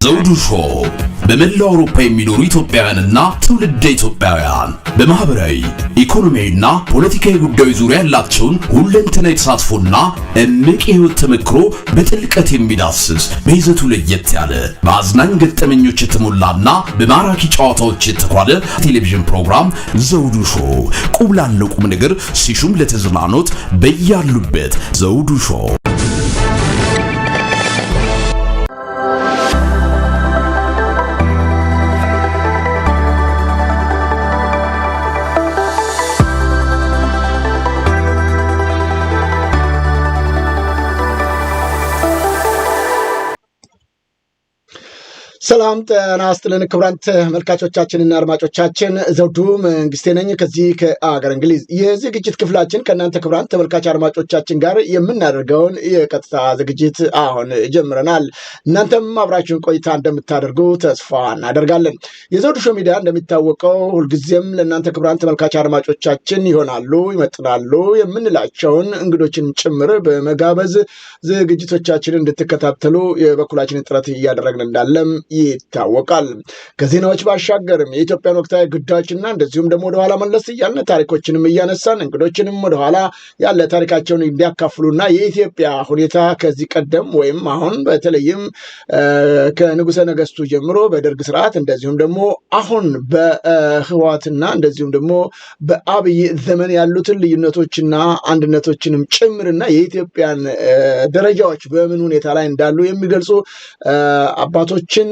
ዘውዱ ሾው በመላው አውሮፓ የሚኖሩ ኢትዮጵያውያንና ትውልደ ኢትዮጵያውያን በማህበራዊ ኢኮኖሚያዊና ፖለቲካዊ ጉዳዮች ዙሪያ ያላቸውን ሁለንተናዊ ተሳትፎና እምቅ የህይወት ተመክሮ በጥልቀት የሚዳስስ በይዘቱ ለየት ያለ በአዝናኝ ገጠመኞች የተሞላና በማራኪ ጨዋታዎች የተኳለ ቴሌቪዥን ፕሮግራም ዘውዱ ሾው። ቁም ላለው ቁም ነገር ሲሹም ለተዝናኖት በያሉበት ዘውዱ ሾው። ሰላም ጤና ይስጥልን ክቡራን ተመልካቾቻችንና አድማጮቻችን፣ ዘውዱ መንግስቴ ነኝ ከዚህ ከአገር እንግሊዝ። የዝግጅት ክፍላችን ከእናንተ ክቡራን ተመልካች አድማጮቻችን ጋር የምናደርገውን የቀጥታ ዝግጅት አሁን ጀምረናል። እናንተም አብራችሁን ቆይታ እንደምታደርጉ ተስፋ እናደርጋለን። የዘውዱ ሾው ሚዲያ እንደሚታወቀው ሁልጊዜም ለእናንተ ክቡራን ተመልካች አድማጮቻችን ይሆናሉ፣ ይመጥናሉ የምንላቸውን እንግዶችን ጭምር በመጋበዝ ዝግጅቶቻችንን እንድትከታተሉ የበኩላችንን ጥረት እያደረግን እንዳለም ይታወቃል። ከዜናዎች ባሻገርም የኢትዮጵያን ወቅታዊ ጉዳዮችና እንደዚሁም ደግሞ ወደኋላ መለስ እያልን ታሪኮችንም እያነሳን እንግዶችንም ወደኋላ ያለ ታሪካቸውን እንዲያካፍሉና የኢትዮጵያ ሁኔታ ከዚህ ቀደም ወይም አሁን በተለይም ከንጉሰ ነገስቱ ጀምሮ በደርግ ስርዓት እንደዚሁም ደግሞ አሁን በህወሓትና እንደዚሁም ደግሞ በአብይ ዘመን ያሉትን ልዩነቶችና አንድነቶችንም ጭምርና የኢትዮጵያን ደረጃዎች በምን ሁኔታ ላይ እንዳሉ የሚገልጹ አባቶችን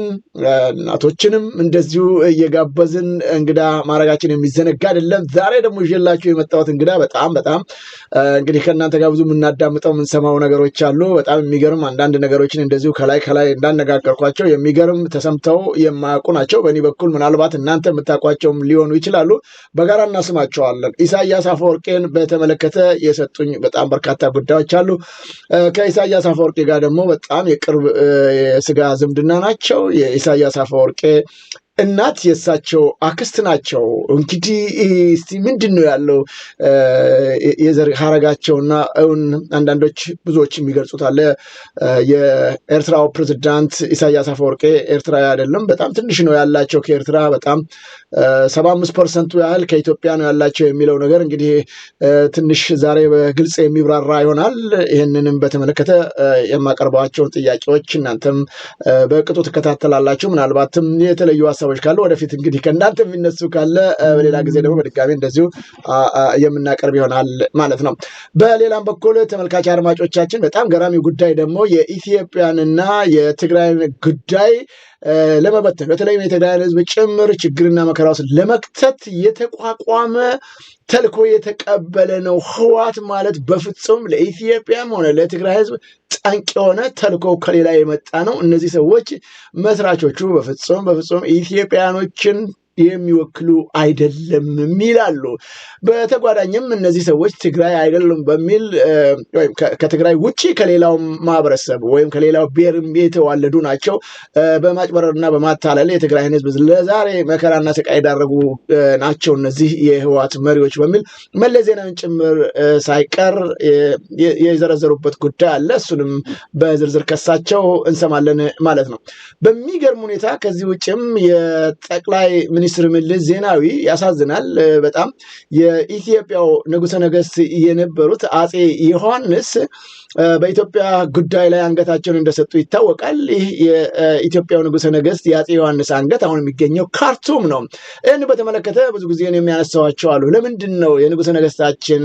እናቶችንም እንደዚሁ እየጋበዝን እንግዳ ማድረጋችን የሚዘነጋ አይደለም። ዛሬ ደግሞ ይዤላችሁ የመጣሁት እንግዳ በጣም እንግዲህ ከእናንተ ጋር ብዙ የምናዳምጠው የምንሰማው ነገሮች አሉ። በጣም የሚገርም አንዳንድ ነገሮችን እንደዚሁ ከላይ እንዳነጋገርኳቸው የሚገርም ተሰምተው የማያውቁ ናቸው። በእኔ በኩል ምናልባት እናንተ የምታውቋቸውም ሊሆኑ ይችላሉ። በጋራ እናስማቸዋለን። ኢሳያስ አፈወርቄን በተመለከተ የሰጡኝ በጣም በርካታ ጉዳዮች አሉ። ከኢሳያስ አፈወርቄ ጋር ደግሞ በጣም የቅርብ የስጋ ዝምድና ናቸው። የኢሳያስ አፈወርቄ እናት የእሳቸው አክስት ናቸው። እንግዲህ እስቲ ምንድን ነው ያለው የዘር ሀረጋቸውና አንዳንዶች ብዙዎች የሚገልጹት አለ። የኤርትራው ፕሬዝዳንት ኢሳያስ አፈወርቄ ኤርትራዊ አይደለም፣ በጣም ትንሽ ነው ያላቸው ከኤርትራ በጣም 75% ያህል ከኢትዮጵያ ነው ያላቸው የሚለው ነገር እንግዲህ ትንሽ ዛሬ በግልጽ የሚብራራ ይሆናል። ይህንንም በተመለከተ የማቀርባቸውን ጥያቄዎች እናንተም በቅጡ ትከታተላላችሁ። ምናልባትም የተለዩ ሀሳቦች ካሉ ወደፊት እንግዲህ ከእናንተ የሚነሱ ካለ በሌላ ጊዜ ደግሞ በድጋሚ እንደዚሁ የምናቀርብ ይሆናል ማለት ነው። በሌላም በኩል ተመልካች አድማጮቻችን በጣም ገራሚ ጉዳይ ደግሞ የኢትዮጵያንና የትግራይን ጉዳይ ለመበተን በተለይም የትግራይን ሕዝብ ጭምር ችግርና መከራ ውስጥ ለመክተት የተቋቋመ ተልኮ የተቀበለ ነው። ህወሓት ማለት በፍጹም ለኢትዮጵያም ሆነ ለትግራይ ሕዝብ ጠንቅ የሆነ ተልኮ ከሌላ የመጣ ነው። እነዚህ ሰዎች መስራቾቹ በፍጹም ኢትዮጵያኖችን የሚወክሉ አይደለም ይላሉ። በተጓዳኝም እነዚህ ሰዎች ትግራይ አይደሉም በሚል ወይም ከትግራይ ውጪ ከሌላው ማህበረሰብ ወይም ከሌላው ብሔርም የተዋለዱ ናቸው በማጭበረርና በማታለል የትግራይን ህዝብ ለዛሬ መከራና ስቃይ ዳረጉ ናቸው እነዚህ የህወሓት መሪዎች በሚል መለስ ዜናዊን ጭምር ሳይቀር የዘረዘሩበት ጉዳይ አለ። እሱንም በዝርዝር ከሳቸው እንሰማለን ማለት ነው። በሚገርም ሁኔታ ከዚህ ውጭም የጠቅላይ ሚኒስትር መለስ ዜናዊ ያሳዝናል በጣም የኢትዮጵያው ንጉሠ ነገስት የነበሩት አጼ ዮሐንስ በኢትዮጵያ ጉዳይ ላይ አንገታቸውን እንደሰጡ ይታወቃል። ይህ የኢትዮጵያው ንጉሠ ነገስት የአጼ ዮሐንስ አንገት አሁን የሚገኘው ካርቱም ነው። ይህን በተመለከተ ብዙ ጊዜ የሚያነሳዋቸው አሉ። ለምንድን ነው የንጉሠ ነገስታችን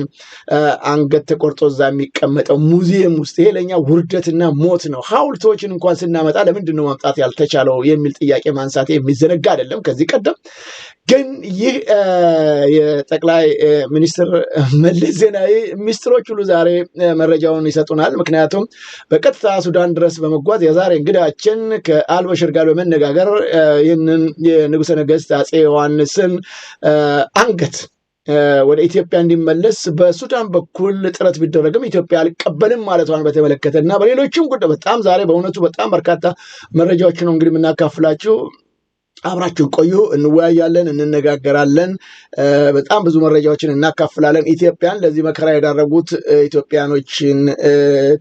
አንገት ተቆርጦ እዛ የሚቀመጠው ሙዚየም ውስጥ? ይሄ ለእኛ ውርደትና ሞት ነው። ሐውልቶችን እንኳን ስናመጣ ለምንድን ነው ማምጣት ያልተቻለው የሚል ጥያቄ ማንሳት የሚዘነጋ አይደለም። ከዚህ ቀደም ግን ይህ የጠቅላይ ሚኒስትር መለስ ዜናዊ ሚኒስትሮች ሁሉ ዛሬ መረጃውን ይሰጡናል። ምክንያቱም በቀጥታ ሱዳን ድረስ በመጓዝ የዛሬ እንግዳችን ከአልበሽር ጋር በመነጋገር ይህንን የንጉሠ ነገስት አጼ ዮሐንስን አንገት ወደ ኢትዮጵያ እንዲመለስ በሱዳን በኩል ጥረት ቢደረግም ኢትዮጵያ አልቀበልም ማለቷን በተመለከተ እና በሌሎችም ጉዳይ በጣም ዛሬ በእውነቱ በጣም በርካታ መረጃዎች ነው እንግዲህ የምናካፍላችሁ። አብራችሁን ቆዩ፣ እንወያያለን፣ እንነጋገራለን፣ በጣም ብዙ መረጃዎችን እናካፍላለን። ኢትዮጵያን ለዚህ መከራ የዳረጉት ኢትዮጵያኖችን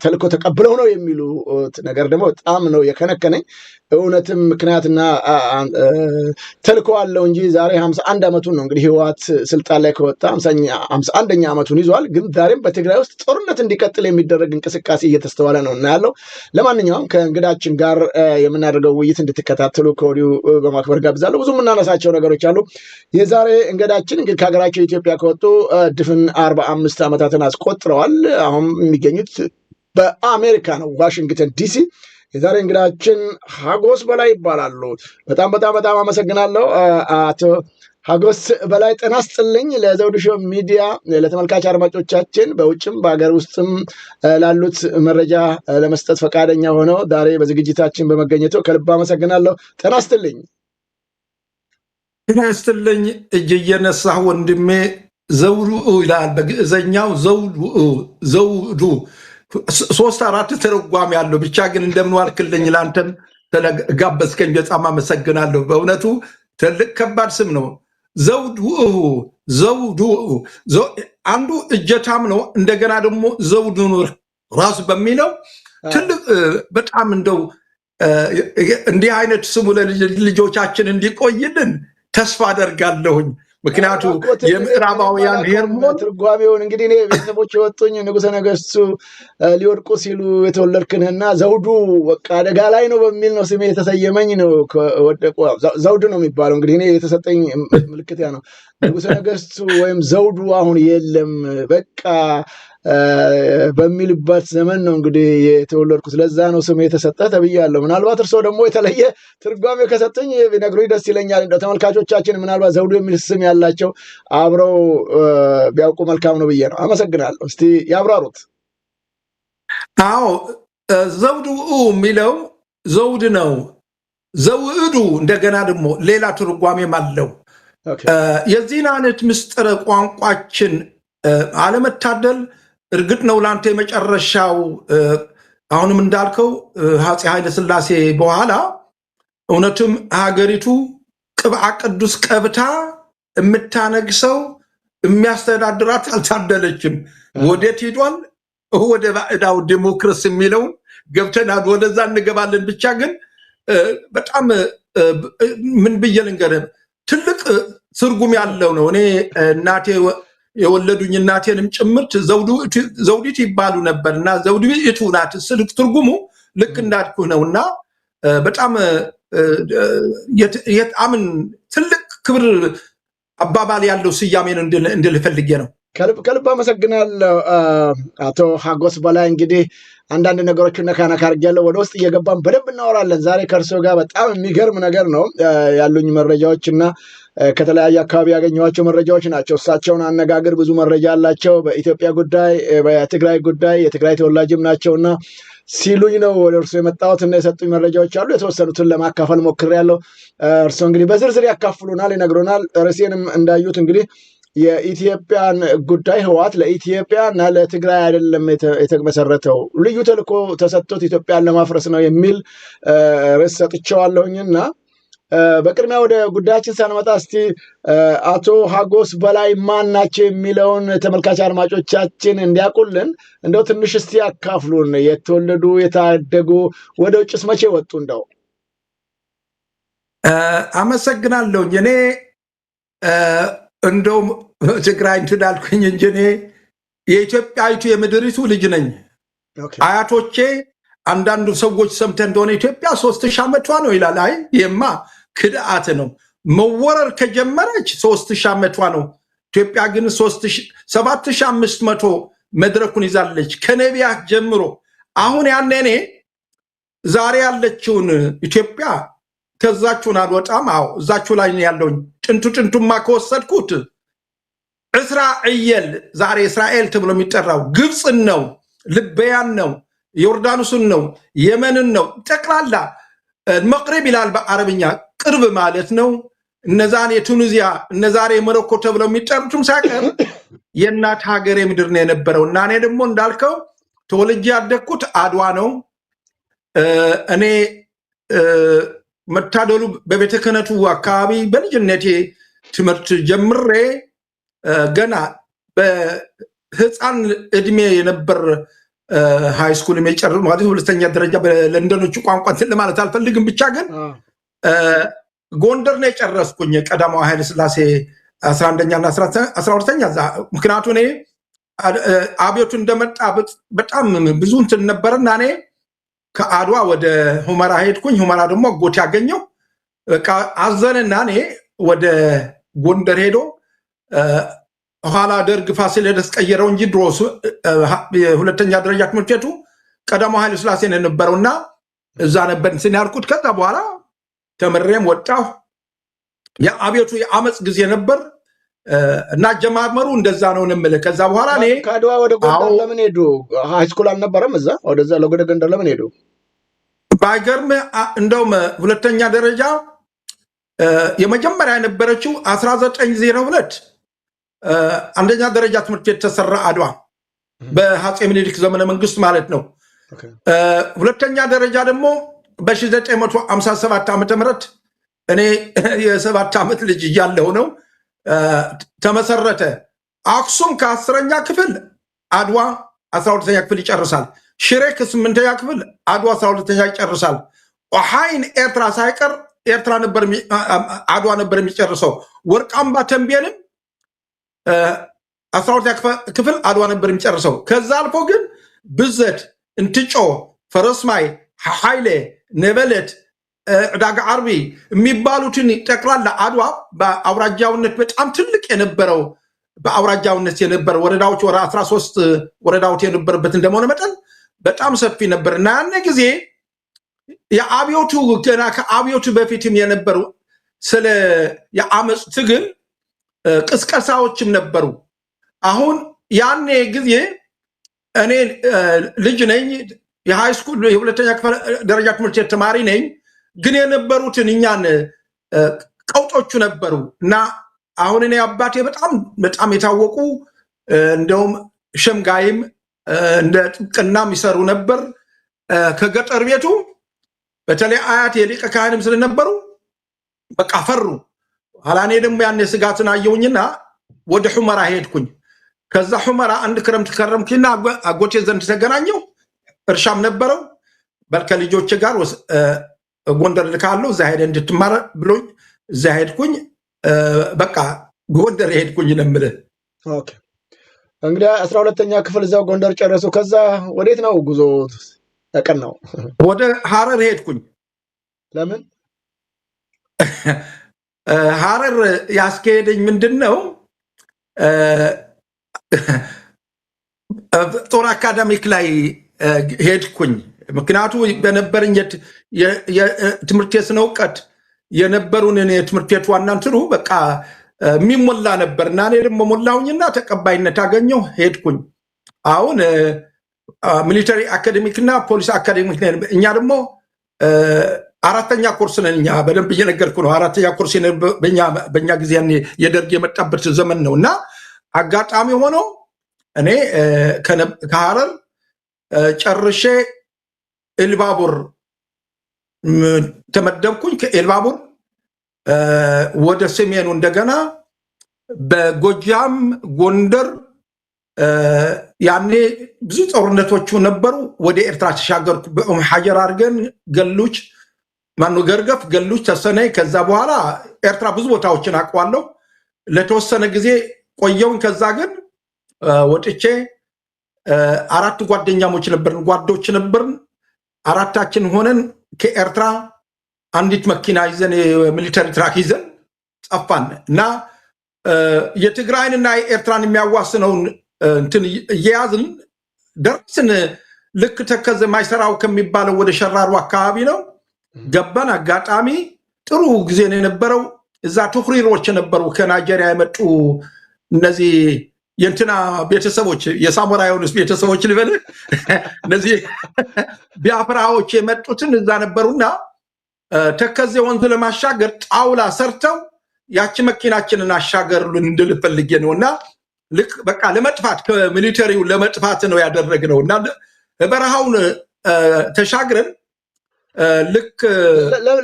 ተልኮ ተቀብለው ነው የሚሉት ነገር ደግሞ በጣም ነው የከነከነኝ። እውነትም ምክንያትና ተልኮ አለው እንጂ ዛሬ 51 ዓመቱን ነው እንግዲህ ህወሓት ስልጣን ላይ ከወጣ 51ኛ ዓመቱን ይዟል። ግን ዛሬም በትግራይ ውስጥ ጦርነት እንዲቀጥል የሚደረግ እንቅስቃሴ እየተስተዋለ ነው እና ያለው። ለማንኛውም ከእንግዳችን ጋር የምናደርገው ውይይት እንድትከታተሉ ከወዲሁ በማክበር ጋብዛለሁ። ብዙ የምናነሳቸው ነገሮች አሉ። የዛሬ እንግዳችን እንግዲህ ከሀገራቸው ኢትዮጵያ ከወጡ ድፍን 45 ዓመታትን አስቆጥረዋል። አሁን የሚገኙት በአሜሪካ ነው፣ ዋሽንግተን ዲሲ። የዛሬ እንግዳችን ሀጎስ በላይ ይባላሉ። በጣም በጣም በጣም አመሰግናለሁ አቶ ሀጎስ በላይ። ጤና ይስጥልኝ። ለዘውዱ ሾው ሚዲያ ለተመልካች አድማጮቻችን በውጭም በሀገር ውስጥም ላሉት መረጃ ለመስጠት ፈቃደኛ ሆነው ዛሬ በዝግጅታችን በመገኘቱ ከልብ አመሰግናለሁ። ጤና ይስጥልኝ። ጤና ይስጥልኝ። እጅ እየነሳህ ወንድሜ ዘውዱ ይላል በግዕዘኛው ዘውዱ 3-4 ተረጓሚ ያለው ብቻ ግን እንደምን ዋልክልኝ። ላንተም ጋበዝከኝ በጣም አመሰግናለሁ። በእውነቱ ትልቅ ከባድ ስም ነው። ዘውዱ አንዱ እጀታም ነው። እንደገና ደግሞ ዘውዱ ራሱ በሚለው ትልቅ በጣም እንደው እንዲህ አይነት ስሙ ለልጆቻችን እንዲቆይልን ተስፋ አደርጋለሁኝ። ምክንያቱ የምዕራባውያን ሄርሞን ትርጓሜውን እንግዲህ እኔ ቤተሰቦች የወጡኝ ንጉሠ ነገሥቱ ሊወድቁ ሲሉ የተወለድክንህና ዘውዱ በቃ አደጋ ላይ ነው በሚል ነው ስሜ የተሰየመኝ ነው። ወደቁ ዘውዱ ነው የሚባለው። እንግዲህ እኔ የተሰጠኝ ምልክት ያ ነው። ንጉሠ ነገሥቱ ወይም ዘውዱ አሁን የለም በቃ በሚልበት ዘመን ነው እንግዲህ የተወለድኩት። ለዛ ነው ስም የተሰጠ ተብያለሁ። ምናልባት እርስዎ ደግሞ የተለየ ትርጓሜ ከሰጡኝ ቢነግሩኝ ደስ ይለኛል። እንደው ተመልካቾቻችን ምናልባት ዘውዱ የሚል ስም ያላቸው አብረው ቢያውቁ መልካም ነው ብዬ ነው። አመሰግናለሁ። እስቲ ያብራሩት። አዎ ዘውዱ የሚለው ዘውድ ነው። ዘውዕዱ እንደገና ደግሞ ሌላ ትርጓሜም አለው። የዚህን አይነት ምስጢረ ቋንቋችን አለመታደል እርግጥ ነው ላንተ የመጨረሻው አሁንም እንዳልከው አፄ ኃይለ ሥላሴ በኋላ እውነትም ሀገሪቱ ቅብአ ቅዱስ ቀብታ የምታነግሰው የሚያስተዳድራት አልታደለችም። ወዴት ሄዷል? ወደ ባዕዳው ዲሞክራሲ የሚለውን ገብተናል። ወደዛ እንገባለን። ብቻ ግን በጣም ምን ብዬ ልንገርህ ትልቅ ትርጉም ያለው ነው። እኔ እናቴ የወለዱኝ እናቴንም ጭምርት ዘውዲት ይባሉ ነበር እና ዘውዲቱ ናት ስልክ ትርጉሙ ልክ እንዳልኩህ ነው እና በጣም የጣምን ትልቅ ክብር አባባል ያለው ስያሜን እንድልፈልጌ ነው። ከልብ አመሰግናለሁ አቶ ሀጎስ በላይ። እንግዲህ አንዳንድ ነገሮችን ነካነካ አድርጌያለሁ። ወደ ውስጥ እየገባን በደንብ እናወራለን። ዛሬ ከእርስዎ ጋር በጣም የሚገርም ነገር ነው ያሉኝ መረጃዎች እና ከተለያየ አካባቢ ያገኘኋቸው መረጃዎች ናቸው። እሳቸውን አነጋገር ብዙ መረጃ አላቸው በኢትዮጵያ ጉዳይ፣ በትግራይ ጉዳይ የትግራይ ተወላጅም ናቸውና ሲሉኝ ነው ወደ እርሶ የመጣሁት እና የሰጡኝ መረጃዎች አሉ። የተወሰኑትን ለማካፈል ሞክሬያለሁ። እርሶ እንግዲህ በዝርዝር ያካፍሉናል፣ ይነግሩናል። ርዕሴንም እንዳዩት እንግዲህ የኢትዮጵያን ጉዳይ ህወሓት ለኢትዮጵያ እና ለትግራይ አይደለም የተመሰረተው ልዩ ተልእኮ ተሰጥቶት ኢትዮጵያን ለማፍረስ ነው የሚል ርዕስ ሰጥቼዋለሁኝና በቅድሚያ ወደ ጉዳያችን ሳንመጣ እስቲ አቶ ሀጎስ በላይ ማን ናቸው የሚለውን ተመልካች አድማጮቻችን እንዲያውቁልን እንደው ትንሽ እስቲ ያካፍሉን። የተወለዱ የታደጉ ወደ ውጭስ መቼ ወጡ? እንደው አመሰግናለሁኝ። እኔ እንደውም ትግራይ እንዳልኩኝ እንጂ እኔ የኢትዮጵያዊቱ የምድሪቱ ልጅ ነኝ። አያቶቼ አንዳንዱ ሰዎች ሰምተ እንደሆነ ኢትዮጵያ 3000 ዓመቷ ነው ይላል። አይ ይሄማ ክድአት ነው። መወረር ከጀመረች 3000 ዓመቷ ነው። ኢትዮጵያ ግን 7500 መድረኩን ይዛለች ከነቢያት ጀምሮ። አሁን ያኔ እኔ ዛሬ ያለችውን ኢትዮጵያ ከዛችሁን አልወጣም። አዎ እዛችሁ ላይ ነው ያለውኝ። ጥንቱማ ከወሰድኩት እስራኤል ዛሬ እስራኤል ተብሎ የሚጠራው ግብፅን ነው፣ ልበያን ነው፣ ዮርዳኖስን ነው፣ የመንን ነው። ጠቅላላ መቅረብ ይላል በአረብኛ ቅርብ ማለት ነው። እነዛን የቱኒዚያ እነዛሬ ሞሮኮ ተብለው የሚጠሩትም ሳይቀር የእናት ሀገሬ ምድር ነው የነበረው እና እኔ ደግሞ እንዳልከው ተወልጄ ያደግኩት አድዋ ነው። እኔ መታደሉ በቤተ ክህነቱ አካባቢ በልጅነቴ ትምህርት ጀምሬ ገና በህፃን እድሜ የነበር ሃይ ስኩል የጨረስኩ ማለት ሁለተኛ ደረጃ በለንደኖቹ ቋንቋ እንትን ለማለት አልፈልግም። ብቻ ግን ጎንደር ነው የጨረስኩኝ ቀዳማዊ ኃይለ ሥላሴ 11ኛ እና 12ኛ። ምክንያቱ እኔ አብዮቱ እንደመጣ በጣም ብዙ እንትን ነበርና እኔ ከአድዋ ወደ ሁመራ ሄድኩኝ። ሁመራ ደግሞ አጎቴ ያገኘው በቃ አዘንና እኔ ወደ ጎንደር ሄዶ ኋላ ደርግ ፋሲለደስ ቀየረው እንጂ ድሮ ሁለተኛ ደረጃ ትምህርት ቤቱ ቀዳማዊ ኃይለ ሥላሴ ነው የነበረውና እዛ ነበር እንትን ያልኩት። ከዛ በኋላ ተምሬም ወጣሁ። የአብዮቱ የአመፅ ጊዜ ነበር እና ጀማመሩ እንደዛ ነው የምልህ። ከዛ በኋላ እኔ ከአድዋ ወደ ጎንደር ለምን ሄዱ? ሃይስኩል አልነበረም እዛ? ወደዛ ወደ ጎንደር ለምን ሄዱ? ባይገርምህ እንደውም ሁለተኛ ደረጃ የመጀመሪያ የነበረችው 1902 አንደኛ ደረጃ ትምህርት ቤት ተሰራ አድዋ በአፄ ምኒልክ ዘመነ መንግስት ማለት ነው። ሁለተኛ ደረጃ ደግሞ በ1957 ዓመተ ምህረት እኔ የ7 ዓመት ልጅ እያለሁ ነው ተመሰረተ። አክሱም ከ10ኛ ክፍል አድዋ 12ኛ ክፍል ይጨርሳል። ሽሬ ከ8ኛ ክፍል አድዋ 12ኛ ይጨርሳል። ኦሃይን ኤርትራ ሳይቀር ኤርትራ ነበር አድዋ ነበር የሚጨርሰው። ወርቃምባ ተንቤንም 12ኛ ክፍል አድዋ ነበር የሚጨርሰው። ከዛ አልፎ ግን ብዘት፣ እንትጮ፣ ፈረስማይ፣ ኃይሌ፣ ነበለት፣ ዕዳጋ ዓርቢ የሚባሉትን ጠቅላላ አድዋ በአውራጃውነት በጣም ትልቅ የነበረው በአውራጃውነት የነበረው ወረዳዎች ወደ 13 ወረዳዎች የነበረበት እንደመሆነ መጠን በጣም ሰፊ ነበር እና ያነ ጊዜ የአብዮቱ ገና ከአብዮቱ በፊትም የነበሩ ስለ የአመፅ ትግል ቅስቀሳዎችም ነበሩ። አሁን ያኔ ጊዜ እኔ ልጅ ነኝ፣ የሃይ ስኩል የሁለተኛ ደረጃ ትምህርት ቤት ተማሪ ነኝ። ግን የነበሩትን እኛን ቀውጦቹ ነበሩ እና አሁን እኔ አባቴ በጣም የታወቁ እንደውም ሸምጋይም እንደ ጥብቅናም ይሰሩ ነበር። ከገጠር ቤቱ በተለይ አያቴ ሊቀ ካህንም ስለነበሩ በቃ ፈሩ። ኋላ እኔ ደግሞ ያኔ ስጋትን አየሁኝና ወደ ሁመራ ሄድኩኝ። ከዛ ሁመራ አንድ ክረምት ከረምኩና አጎቴ ዘንድ ተገናኘው። እርሻም ነበረው። በልከ ልጆች ጋር ጎንደር ልካለሁ እዛ ሄደ እንድትማር ብሎኝ እዛ ሄድኩኝ። በቃ ጎንደር ሄድኩኝ ነው የምልህ። ኦኬ እንግዲህ 12ኛ ክፍል እዛው ጎንደር ጨረሱ። ከዛ ወዴት ነው ጉዞ ያቀናው? ወደ ሐረር ሄድኩኝ። ለምን ሐረር ያስከሄደኝ ምንድነው? ጦር አካዳሚክ ላይ ሄድኩኝ። ምክንያቱ በነበረኝ የትምህርት የስነ እውቀት የነበሩንን የትምህርት ቤት ዋና እንትኑ በቃ የሚሞላ ነበር እና እኔ ደግሞ ሞላሁኝና ተቀባይነት አገኘሁ። ሄድኩኝ። አሁን ሚሊተሪ አካዴሚክ እና ፖሊስ አካዴሚክ እኛ ደግሞ 4ኛ ኮርስ ነን። እኛ በደንብ እየነገርኩ ነው። 4ኛ ኮርስ በእኛ ጊዜ የደርግ የመጣበት ዘመን ነው እና አጋጣሚ ሆኖ እኔ ከሐረር ጨርሼ ኤልባቡር ተመደብኩኝ። ከኤልባቡር ወደ ሰሜኑ እንደገና በጎጃም ጎንደር ያኔ ብዙ ጦርነቶች ነበሩ። ወደ ኤርትራ ተሻገርኩ። በኡም ሐጀር አድርገን ገሉች ገርገፍ ገሉች ተሰነይ። ከዛ በኋላ ኤርትራ ብዙ ቦታዎችን አውቀዋለሁ። ለተወሰነ ጊዜ ቆየውን። ከዛ ግን ወጥቼ 4 ጓደኛሞች ነበርን፣ ጓዶች ነበርን። 4ታችን ሆነን ከኤርትራ አንዲት መኪና ይዘን የሚሊተሪ ትራክ ይዘን ጠፋን እና የትግራይንና የኤርትራን የሚያዋስነውን እንትን እየያዝን ደረስን። ልክ ተከዘ ማይሰራው ከሚባለው ወደ ሸራሩ አካባቢ ነው ገባን። አጋጣሚ ጥሩ ጊዜ ነው የነበረው። እዛ ቱክሪሮች ነበሩ ከናይጄሪያ የመጡ እነዚህ የእንትና ቤተሰቦች የሳሞራ ዮኑስ ቤተሰቦች ልበል እነዚህ ቢያፍራዎች የመጡትን እዛ ነበሩና ተከዜ ወንዝ ለማሻገር ጣውላ ሰርተው ያቺ መኪናችንን አሻገሩልን እንድልፈልጌ ነውና ልክ በቃ ለመጥፋት ከሚሊተሪው ለመጥፋት ነው ያደረግነው እና በረሃውን ተሻግረን ልክ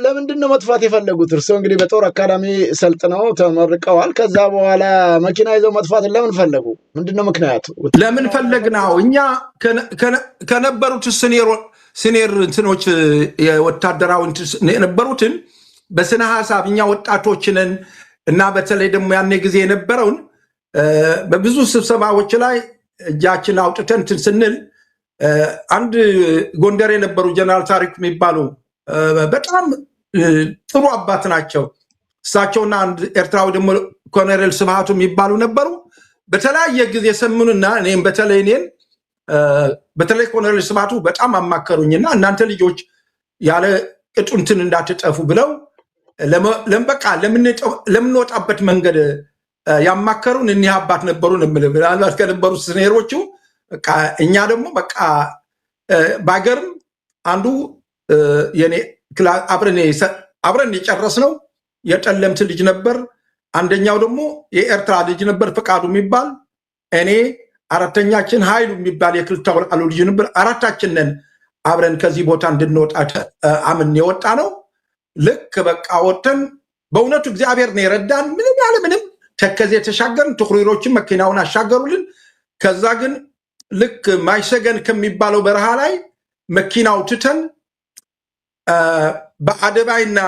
ለምንድን ነው መጥፋት የፈለጉት? እርስዎ እንግዲህ በጦር አካዳሚ ሰልጥነው ተመርቀዋል። ከዛ በኋላ መኪና ይዘው መጥፋት ለምን ፈለጉ? ምንድነው ምክንያቱ? ለምን ፈለግናው? እኛ ከነበሩት ሲኒየር እንትኖች የወታደራዊ የነበሩትን በስነ ሐሳብ እኛ ወጣቶችንን እና በተለይ ደግሞ ያኔ ጊዜ የነበረውን በብዙ ስብሰባዎች ላይ እጃችን አውጥተን እንትን ስንል አንድ ጎንደር የነበሩ ጀነራል ታሪክ የሚባሉ በጣም ጥሩ አባት ናቸው። እሳቸውና አንድ ኤርትራዊ ደግሞ ኮሎኔል ስብሃቱ የሚባሉ ነበሩ። በተለያየ ጊዜ ሰምኑና እኔም በተለይ ኮሎኔል ስብሃቱ በጣም አማከሩኝና እናንተ ልጆች ያለ ቅጡ እንትን እንዳትጠፉ ብለው ለምበቃ ለምንወጣበት መንገድ ያማከሩን እኒህ አባት ነበሩን። ምናልባት ከነበሩ ሲኒየሮቹ በቃ እኛ ደግሞ በቃ ባገርም አንዱ የኔ አብረን የጨረስነው የጠለምት ልጅ ነበር። አንደኛው ደግሞ የኤርትራ ልጅ ነበር ፍቃዱ የሚባል፣ እኔ አራተኛችን ኃይሉ የሚባል የክልታው ልጅ ነበር። አራታችን ነን አብረን ከዚህ ቦታ እንድንወጣ አምን የወጣ ነው። ልክ በቃ ወጥተን በእውነቱ እግዚአብሔር ነው የረዳን። ምንም ያለ ምንም ተከዜ ተሻገርን። ትኩሪሮችን መኪናውን አሻገሩልን። ከዛ ግን ልክ ማይሰገን ከሚባለው በረሃ ላይ መኪናው ትተን በአደባይና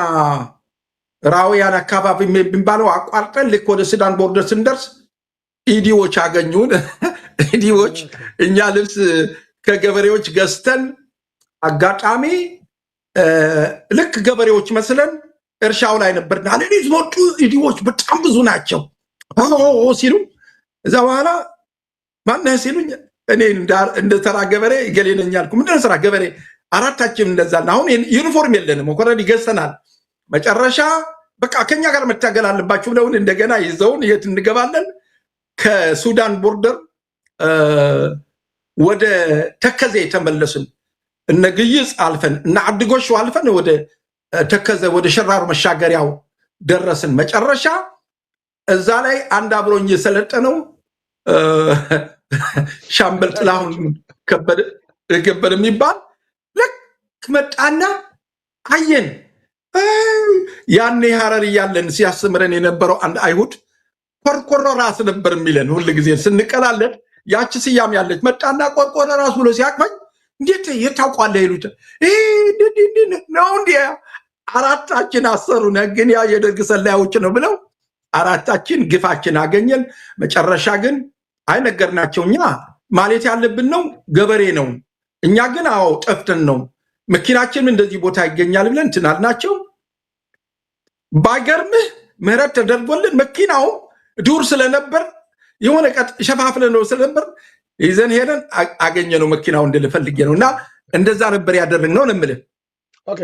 ራውያን አካባቢ የሚባለው አቋርጠን ልክ ወደ ሱዳን ቦርደር ስንደርስ ኢዲዎች አገኙን። ኢዲዎች እኛ ልብስ ከገበሬዎች ገዝተን አጋጣሚ ልክ ገበሬዎች መስለን እርሻው ላይ ነበርና ለሊዝ ወጡ። ኢዲዎች በጣም ብዙ ናቸው ሲሉ እዛ በኋላ ማነህ ሲሉኝ እኔ እንደ ተራ ገበሬ ገሌ ነኝ አልኩ። ምንድነው ተራ ገበሬ? አራታችን እንደዛና አሁን ዩኒፎርም የለንም ወኮረዲ ገዝተናል። መጨረሻ በቃ ከኛ ጋር መታገል አለባችሁ ብለውን እንደገና ይዘውን የት እንገባለን? ከሱዳን ቦርደር ወደ ተከዘ የተመለስን እነ ግይጽ አልፈን እና አድጎሽ አልፈን ወደ ተከዘ ወደ ሸራሩ መሻገሪያው ደረስን። መጨረሻ እዛ ላይ አንድ አብሮኝ የሰለጠነው ሻምበል ጥላሁን ከበደ የሚባል ልክ መጣና አየን። ያኔ ሐረር እያለን ሲያስተምረን የነበረው አንድ አይሁድ ቆርቆሮ ራስ ነበር የሚለን ሁሉ ጊዜ ስንቀላለድ፣ ያቺ ስያሜ ያለች መጣና ቆርቆሮ ራስ ብሎ ሲያቅፈኝ እንዴት የታውቋለህ ይሉት ነው እንዴ? አራታችን አሰሩን። ግን ያ የደርግ ሰላዮች ነው ብለው አራታችን ግፋችን አገኘን። መጨረሻ ግን አይነገርናቸው። እኛ ማለት ያለብን ነው ገበሬ ነው። እኛ ግን አዎ ጠፍተን ነው መኪናችን እንደዚህ ቦታ ይገኛል ብለን ትናልናቸው። ባይገርምህ ምህረት ተደርጎልን መኪናው ዱር ስለነበር የሆነ ቀጥ ሸፋፍለን ነው ስለነበር ይዘን ሄደን አገኘነው። መኪናው እንደልፈልግ ነው እና እንደዛ ነበር ያደረግነው ነው የምልህ። ኦኬ።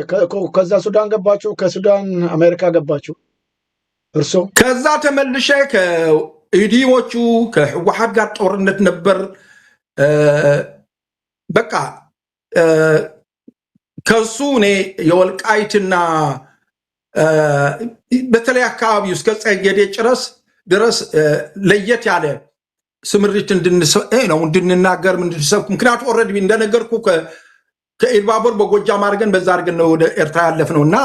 ከዛ ሱዳን ገባችሁ? ከሱዳን አሜሪካ ገባችሁ እርሶ? ከዛ ተመልሼ ከኢዲዎቹ ከህወሓት ጋር ጦርነት ነበር። በቃ ከሱ እኔ የወልቃይትና በተለይ አካባቢ እስከ ጸገዴ ድረስ ለየት ያለ ስምሪት እንድንናገር እንድንሰብክ። ምክንያቱ ኦልሬዲ እንደነገርኩ ከኢልባቦር በጎጃም አድርገን በዛ አድርገን ነው ወደ ኤርትራ ያለፍነው እና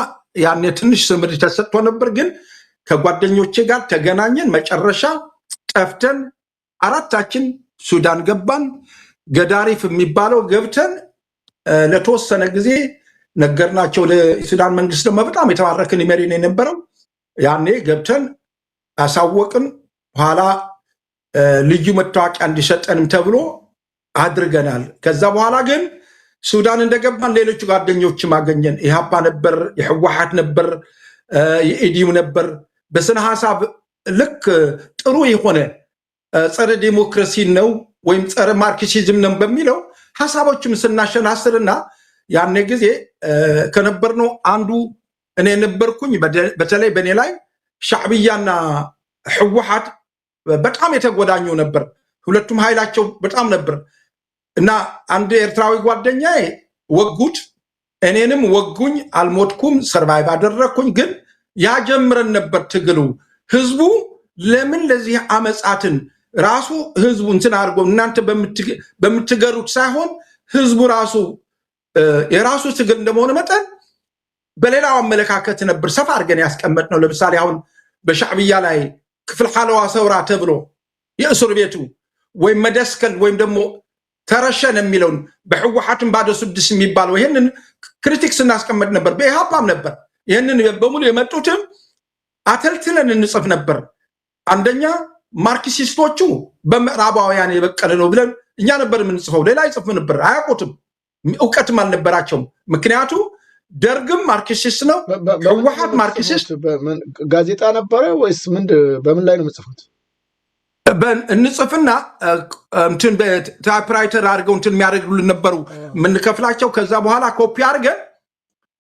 ያኔ ትንሽ ስምሪት ተሰጥቶ ነበር። ግን ከጓደኞቼ ጋር ተገናኘን። መጨረሻ ጠፍተን አራታችን ሱዳን ገባን። ገዳሪፍ የሚባለው ገብተን ለተወሰነ ጊዜ ነገርናቸው ለሱዳን መንግስት። ደግሞ በጣም የተባረክን መሪ ነው የነበረው። ያኔ ገብተን አሳወቅን። በኋላ ልዩ መታወቂያ እንዲሰጠንም ተብሎ አድርገናል። ከዛ በኋላ ግን ሱዳን እንደገባን ሌሎች ጓደኞችም አገኘን። ኢህአፓ ነበር፣ የህወሓት ነበር፣ የኢዲዩ ነበር። በስነ ሐሳብ ልክ ጥሩ የሆነ ጸረ ዲሞክራሲ ነው ወይም ጸረ ማርክሲዝም ነው በሚለው ሐሳቦችም ስናሸናስርና ያኔ ጊዜ ከነበርነው አንዱ እኔ ነበርኩኝ። በተለይ በእኔ ላይ ሻዕብያና ህወሓት በጣም የተጎዳኙ ነበር። ሁለቱም ኃይላቸው በጣም ነበር እና አንድ ኤርትራዊ ጓደኛዬ ወጉት፣ እኔንም ወጉኝ። አልሞትኩም፣ ሰርቫይቭ አደረግኩኝ። ግን ያጀምረን ነበር ትግሉ። ህዝቡ ለምን ለዚህ አመጻትን ራሱ ህዝቡ እንትን አድርጎ እናንተ በምትገሩት ሳይሆን ህዝቡ ራሱ የራሱ ትግል እንደመሆነ መጠን በሌላው አመለካከት ነበር ሰፋ አድርገን ያስቀመጥነው። ለምሳሌ አሁን በሻዕብያ ላይ ክፍል ሐለዋ ሰውራ ተብሎ የእስር ቤቱ ወይም መደስከል ወይም ደግሞ ተረሸን የሚለውን በህወሓትም ባዶ ስድስት የሚባለው ይሄንን ክሪቲክስ እናስቀመጥ ነበር። በኢሃፓም ነበር ይሄንን በሙሉ የመጡትም አተልትለን እንጽፍ ነበር። አንደኛ ማርክሲስቶቹ በምዕራባውያን የበቀለ ነው ብለን እኛ ነበር የምንጽፈው። ሌላ ይጽፍ ነበር፣ አያውቁትም፣ እውቀትም አልነበራቸውም። ምክንያቱ ደርግም ማርክሲስት ነው፣ ህወሓት ማርክሲስት። ጋዜጣ ነበረ ወይስ በምን ላይ ነው የምጽፉት? እንጽፍና እንትን በታይፕራይተር አድርገው እንትን የሚያደርጉልን ነበሩ የምንከፍላቸው። ከዛ በኋላ ኮፒ አድርገን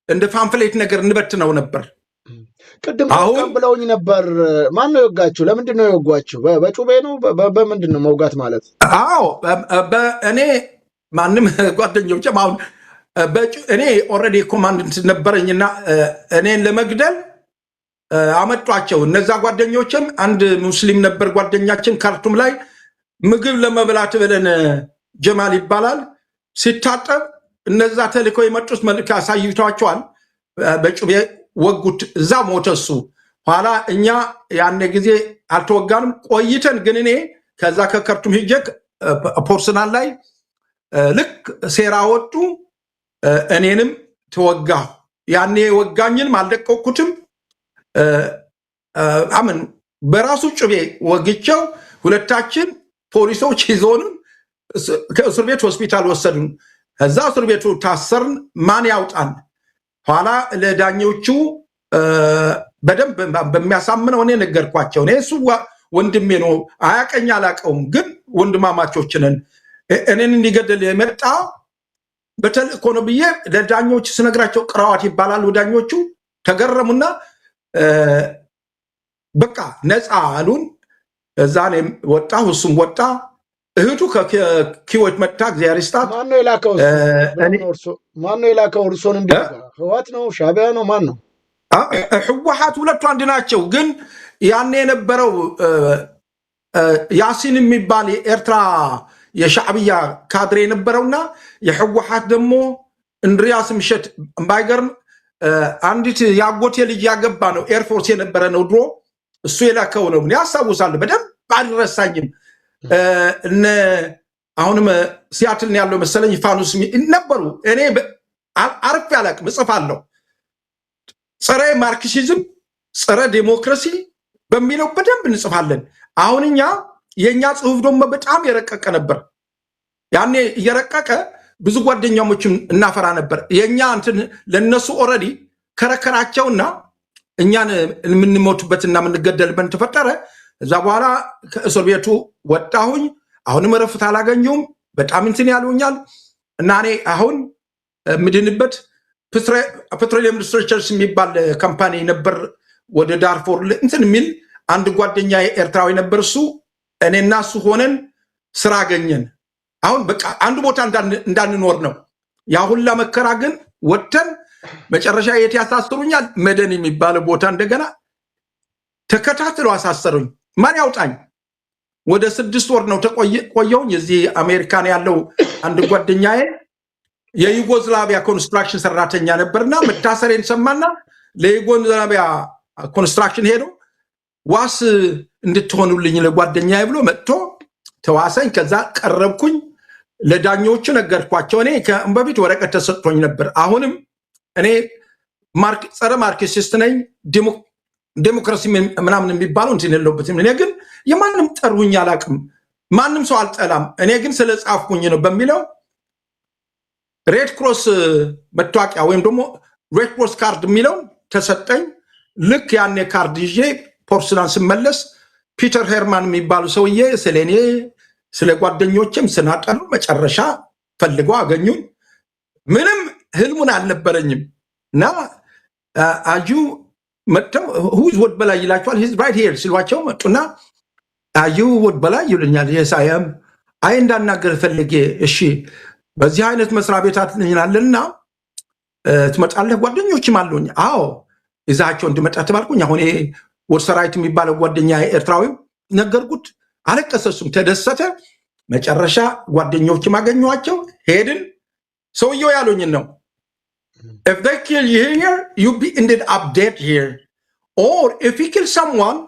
እንደ ፓምፍሌት ነገር እንበትነው ነበር። ቅድም አሁን ብለውኝ ነበር። ማን ነው የወጋችሁ? ለምንድን ነው የወጓችሁ? በጩቤ ነው? በምንድን ነው መውጋት ማለት? አዎ እኔ ማንም ጓደኞቼ አሁን እኔ ኦልሬዲ ኮማንድ ነበረኝና እኔን ለመግደል አመጧቸው። እነዛ ጓደኞችም አንድ ሙስሊም ነበር ጓደኛችን ካርቱም ላይ ምግብ ለመብላት ብለን ጀማል ይባላል ሲታጠብ እነዛ ተልከው የመጡት መልክ አሳይቷቸዋል። በጩቤ ወጉት፣ እዛ ሞተ እሱ። ኋላ እኛ ያኔ ጊዜ አልተወጋንም። ቆይተን ግን እኔ ከዛ ከካርቱም ሂጄ ፖርሰናል ላይ ልክ ሴራ ወጡ፣ እኔንም ተወጋሁ። ያኔ ወጋኝንም አልደቀኩትም። አምን በራሱ ጩቤ ወግቸው ሁለታችን ፖሊሶች ይዞንም ከእስር ቤት ሆስፒታል ወሰዱን። ከዛ እስር ቤቱ ታሰርን። ማን ያውጣን? ኋላ ለዳኞቹ በደንብ በሚያሳምነው እኔ ነገርኳቸው። እኔ እሱ ወንድሜ ነው፣ አያቀኝ አላቀውም፣ ግን ወንድማማቾች ነን። እኔን እንዲገደል የመጣ በተልእኮ ነው ብዬ ለዳኞች ስነግራቸው ቅራዋት ይባላሉ ዳኞቹ። ተገረሙና በቃ ነፃ አሉን። እዛ እኔም ወጣሁ፣ እሱም ወጣ። እህቱ ከኪዎች መጣ። እግዚአብሔር ይስጣት። ማን ነው የላከው እርሶን? እንዲወጋ ህወሓት ነው ሻዕቢያ ነው ማን ነው? ህወሓት ሁለቱ አንድ ናቸው። ግን ያኔ የነበረው ያሲን የሚባል የኤርትራ የሻዕብያ ካድሬ የነበረውና የህወሓት ደግሞ እንድሪያስ ምሸት ባይገርም አንዲት ያጎቴ ልጅ ያገባ ነው፣ ኤርፎርስ የነበረ ነው ድሮ። እሱ የላከው ነው። ያስታውሳለሁ፣ በደንብ አልረሳኝም። አሁንም ሲያትል ያለው መሰለኝ ፋኑስ ነበሩ። እኔ አርፌ አላቅም፣ እጽፋለሁ። ጸረ ማርክሲዝም ጸረ ዴሞክራሲ በሚለው በደንብ እንጽፋለን። አሁን የእኛ ጽሁፍ ደግሞ በጣም የረቀቀ ነበር። ያኔ እየረቀቀ ብዙ ጓደኛሞችን እናፈራ ነበር። የእኛ እንትን ለነሱ ኦልሬዲ ከረከራቸውና እኛን የምንሞቱበትና የምንገደልበት ተፈጠረ። እዛ በኋላ ከእስር ቤቱ ወጣሁኝ። አሁንም እረፍት አላገኘሁም። በጣም እንትን ያሉኛል እና እኔ አሁን ምድንበት ፔትሮሊየም ሪሰርቸርስ የሚባል ካምፓኒ ነበር ወደ ዳርፎር እንትን የሚል አንድ ጓደኛ ኤርትራዊ ነበር። እሱ እኔና እሱ ሆነን ስራ አገኘን። አሁን በቃ አንድ ቦታ እንዳንኖር ነው ያ ሁላ መከራ። ግን ወጥተን መጨረሻ የት ያሳስሩኛል? መደን የሚባል ቦታ እንደገና ተከታትለው አሳሰሩኝ። ማን ያውጣኝ? ወደ 6 ወር ነው ቆየሁኝ። እዚህ አሜሪካን ያለው አንድ ጓደኛዬ የዩጎዝላቪያ ኮንስትራክሽን ሰራተኛ ነበርና መታሰሬን ሰማና ለዩጎዝላቪያ ኮንስትራክሽን ሄዶ ዋስ እንድትሆኑልኝ ለጓደኛዬ ብሎ መጥቶ ተዋሰኝ። ከዛ ቀረብኩኝ፣ ለዳኞቹ ነገርኳቸው። እኔ በፊት ወረቀት ተሰጥቶኝ ነበር። አሁንም እኔ ጸረ ማርክሲስት ነኝ፣ ዴሞክራሲ ምናምን የሚባለው እንትን የለውበትም። እኔ ግን የማንም ጠሩኝ አላቅም፣ ማንም ሰው አልጠላም። እኔ ግን ስለ ጻፍኩኝ ነው በሚለው ሬድ ክሮስ መታወቂያ ወይም ደግሞ ሬድ ክሮስ ካርድ የሚለው ተሰጠኝ። ልክ ያኔ ካርድ ይዤ ፖርትላንድ ስመለስ ፒተር ሄርማን የሚባሉ ሰውዬ ስለ እኔ ስለ ጓደኞችም ስናጠኑ መጨረሻ ፈልገው አገኙን። ምንም ህልሙን አልነበረኝም እና አዩ መጥተው ሁዝ ወድ በላይ ይላቸዋል። ሂዝ ራይት ሄር ሲሏቸው መጡና አዩ ወድ በላይ ይሉኛል። የሳያም አይ እንዳናገር ፈልጌ እሺ በዚህ አይነት መስሪያ ቤት አትልኛልና ትመጣለህ? ጓደኞችም አሉኝ። አዎ ይዛቸው እንድመጣ ተባልኩኝ። አሁን ወድ ሰራዊት የሚባለው ጓደኛ ኤርትራዊው ነገርኩት። አለቀሰሱም፣ ተደሰተ። መጨረሻ ጓደኞችም አገኘኋቸው፣ ሄድን። ሰውየው ያሉኝን ነው If they kill you here, you be ended up dead here. Or if you kill someone,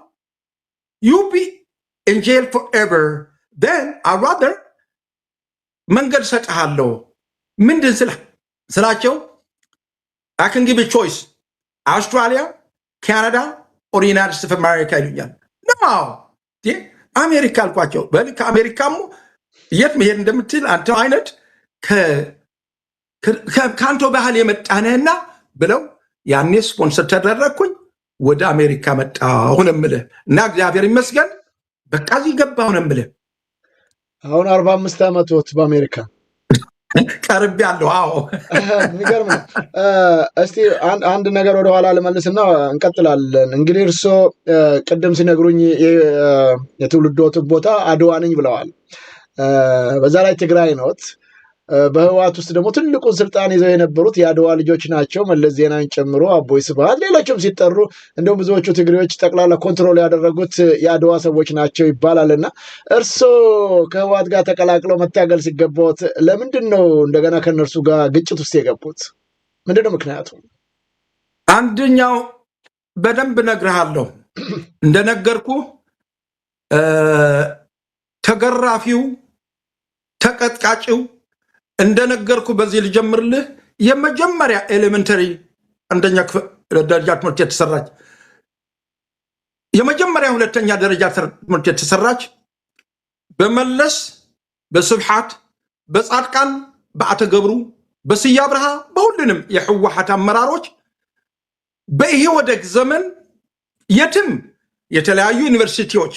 you be in jail forever. Then I'd rather መንገድ ሰጥሃለሁ ምንድን ስላቸው I can give a choice Australia, Canada or United States of America ይሉኛል። ነው አሜሪካ አልኳቸው። ከአሜሪካሙ የት መሄድ እንደምትል አንተ አይነት ከአንተ ባህል የመጣነህና ብለው ያኔ ስፖንሰር ተደረግኩኝ። ወደ አሜሪካ መጣሁ ነው የምልህ እና እግዚአብሔር ይመስገን በቃ እዚህ ገባሁ ነው የምልህ። አሁን 45 ዓመት በአሜሪካ ቀርብ ያለው። አዎ የሚገርም ነው። እስቲ አንድ ነገር ወደኋላ ልመልስና እንቀጥላለን። እንግዲህ እርስዎ ቅድም ሲነግሩኝ የትውልዶት ቦታ አድዋ ነኝ ብለዋል። በዛ ላይ ትግራይ ኖት። በህወሓት ውስጥ ደግሞ ትልቁን ስልጣን ይዘው የነበሩት የአድዋ ልጆች ናቸው፣ መለስ ዜናዊን ጨምሮ አቦይ ስብሃት፣ ሌሎችም ሲጠሩ እንደውም ብዙዎቹ ትግሬዎች ጠቅላላ ኮንትሮል ያደረጉት የአድዋ ሰዎች ናቸው ይባላልና እርስዎ ከህወሓት ጋር ተቀላቅለው መታገል ሲገባዎት ለምንድን ነው እንደገና ከነርሱ ጋር ግጭት ውስጥ የገቡት? ምንድን ነው ምክንያቱ? አንደኛው በደንብ እነግርሃለሁ። እንደነገርኩ ተገራፊው ተቀጥቃጭው እንደነገርኩ በዚህ ልጀምርልህ። የመጀመሪያ ኤሌመንተሪ አንደኛ ደረጃ ትምህርት የተሰራች የመጀመሪያ ሁለተኛ ደረጃ ትምህርት የተሰራች በመለስ በስብሓት በጻድቃን በአተ ገብሩ በስዬ አብርሃ በሁሉንም የህወሓት አመራሮች በኢህወደግ ዘመን የትም የተለያዩ ዩኒቨርሲቲዎች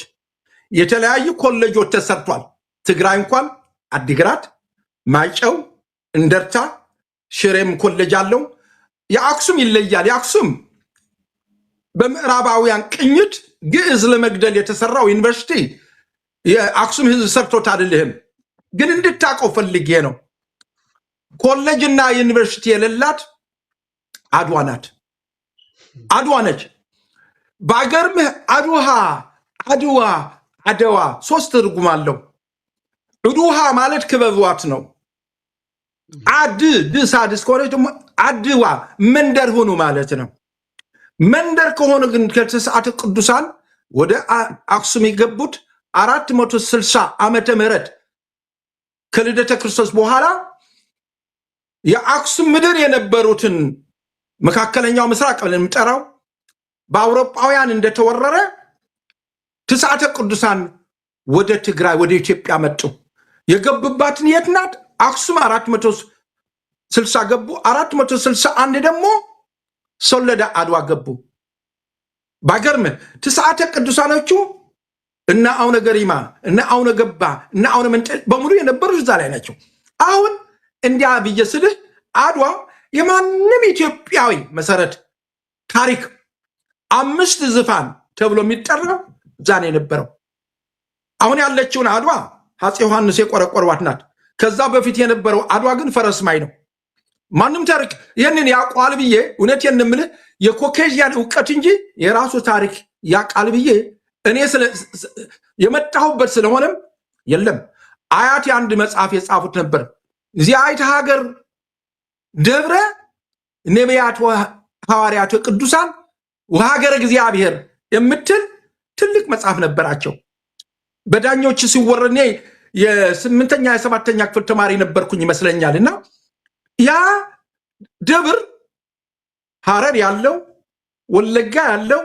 የተለያዩ ኮሌጆች ተሰርቷል። ትግራይ እንኳን አዲግራት፣ ማይጨው፣ እንደርታ፣ ሽሬም ኮሌጅ አለው። የአክሱም ይለያል። የአክሱም በምዕራባውያን ቅኝት ግዕዝ ለመግደል የተሰራው ዩኒቨርሲቲ የአክሱም ህዝብ ሰርቶት አይደለም፣ ግን እንድታውቀው ፈልጌ ነው። ኮሌጅና ዩኒቨርሲቲ የሌላት አድዋ ናት። አድዋ ነች። ባገርምህ አድዋ ሶስት ትርጉም አለው። ዑድውሃ ማለት ክበብዋት ነው። ሳድስ ከሆነች ደግሞ አድዋ መንደር ሆኑ ማለት ነው። መንደር ከሆነ ግን ከተስዓተ ቅዱሳን ወደ አክሱም የገቡት 460 ዓመተ ምህረት ከልደተ ክርስቶስ በኋላ የአክሱም ምድር የነበሩትን መካከለኛው ምስራቅ ብለን የምንጠራው በአውሮፓውያን እንደተወረረ ተስዓተ ቅዱሳን ወደ ትግራይ ወደ ኢትዮጵያ መጡ። የገቡባትን የት ናት? አክሱም 460 ገቡ። 461 ደግሞ ሶለዳ አድዋ ገቡ። ባገርም ተስዓተ ቅዱሳኖቹ እና አቡነ ገሪማ እና አቡነ ገባ እና አቡነ መንጠል በሙሉ የነበሩት እዛ ላይ ናቸው። አሁን እንዲያ ብዬ ስልህ አድዋ የማንም ኢትዮጵያዊ መሰረት ታሪክ 5 ዝፋን ተብሎ የሚጠራው እዛ ነው የነበረው። አሁን ያለችውን አድዋ አፄ ዮሐንስ የቆረቆሯት ናት። ከዛ በፊት የነበረው አድዋ ግን ፈረስማይ ነው። ማንም ታሪክ ይህንን ያውቃል ብዬ እውነቴን ነው የምልህ የኮኬዥያን እውቀት እንጂ የራሱ ታሪክ ያውቃል ብዬ እኔ የመጣሁበት ስለሆነም የለም። አያቴ አንድ መጽሐፍ የጻፉት ነበር። እዚህ አይተ ሀገር ደብረ ነቢያት ሐዋርያት ቅዱሳን ወሀገረ እግዚአብሔር የምትል ትልቅ መጽሐፍ ነበራቸው። በዳኞች ሲወረኔ የ8ኛ የ7ኛ ክፍል ተማሪ ነበርኩኝ ይመስለኛል። እና ያ ደብር ሐረር ያለው፣ ወለጋ ያለው፣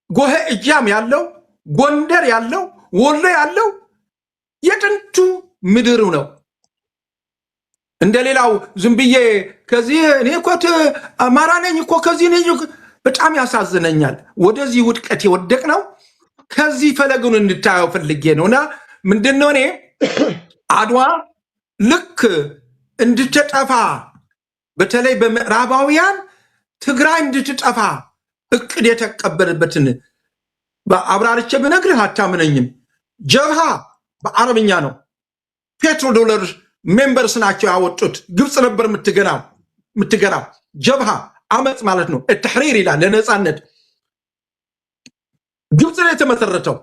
ጎሄ እጃም ያለው፣ ጎንደር ያለው፣ ወሎ ያለው የጥንቱ ምድር ነው። እንደሌላው ዝም ብዬ ከዚህ እኔ እኮ አማራ ነኝ እኮ ከዚህ ነኝ በጣም ያሳዝነኛል። ወደዚህ ውድቀት የወደቅ ነው። ከዚህ ፈለጉን እንድታየው ፈልጌ ነውና ምንድነው እኔ አድዋ ልክ እንድትጠፋ በተለይ በምዕራባውያን ትግራይ እንድትጠፋ እቅድ የተቀበለበትን በአብራርቼ ብነግርህ አታምነኝም። ጀብሃ በአረብኛ ነው። ፔትሮ ዶላር ሜምበርስ ናቸው ያወጡት። ግብፅ ነበር የምትገራው። ጀብሃ አመፅ ማለት ነው። ተሕሪር ይላል ለነፃነት። ግብፅ ላይ የተመሰረተው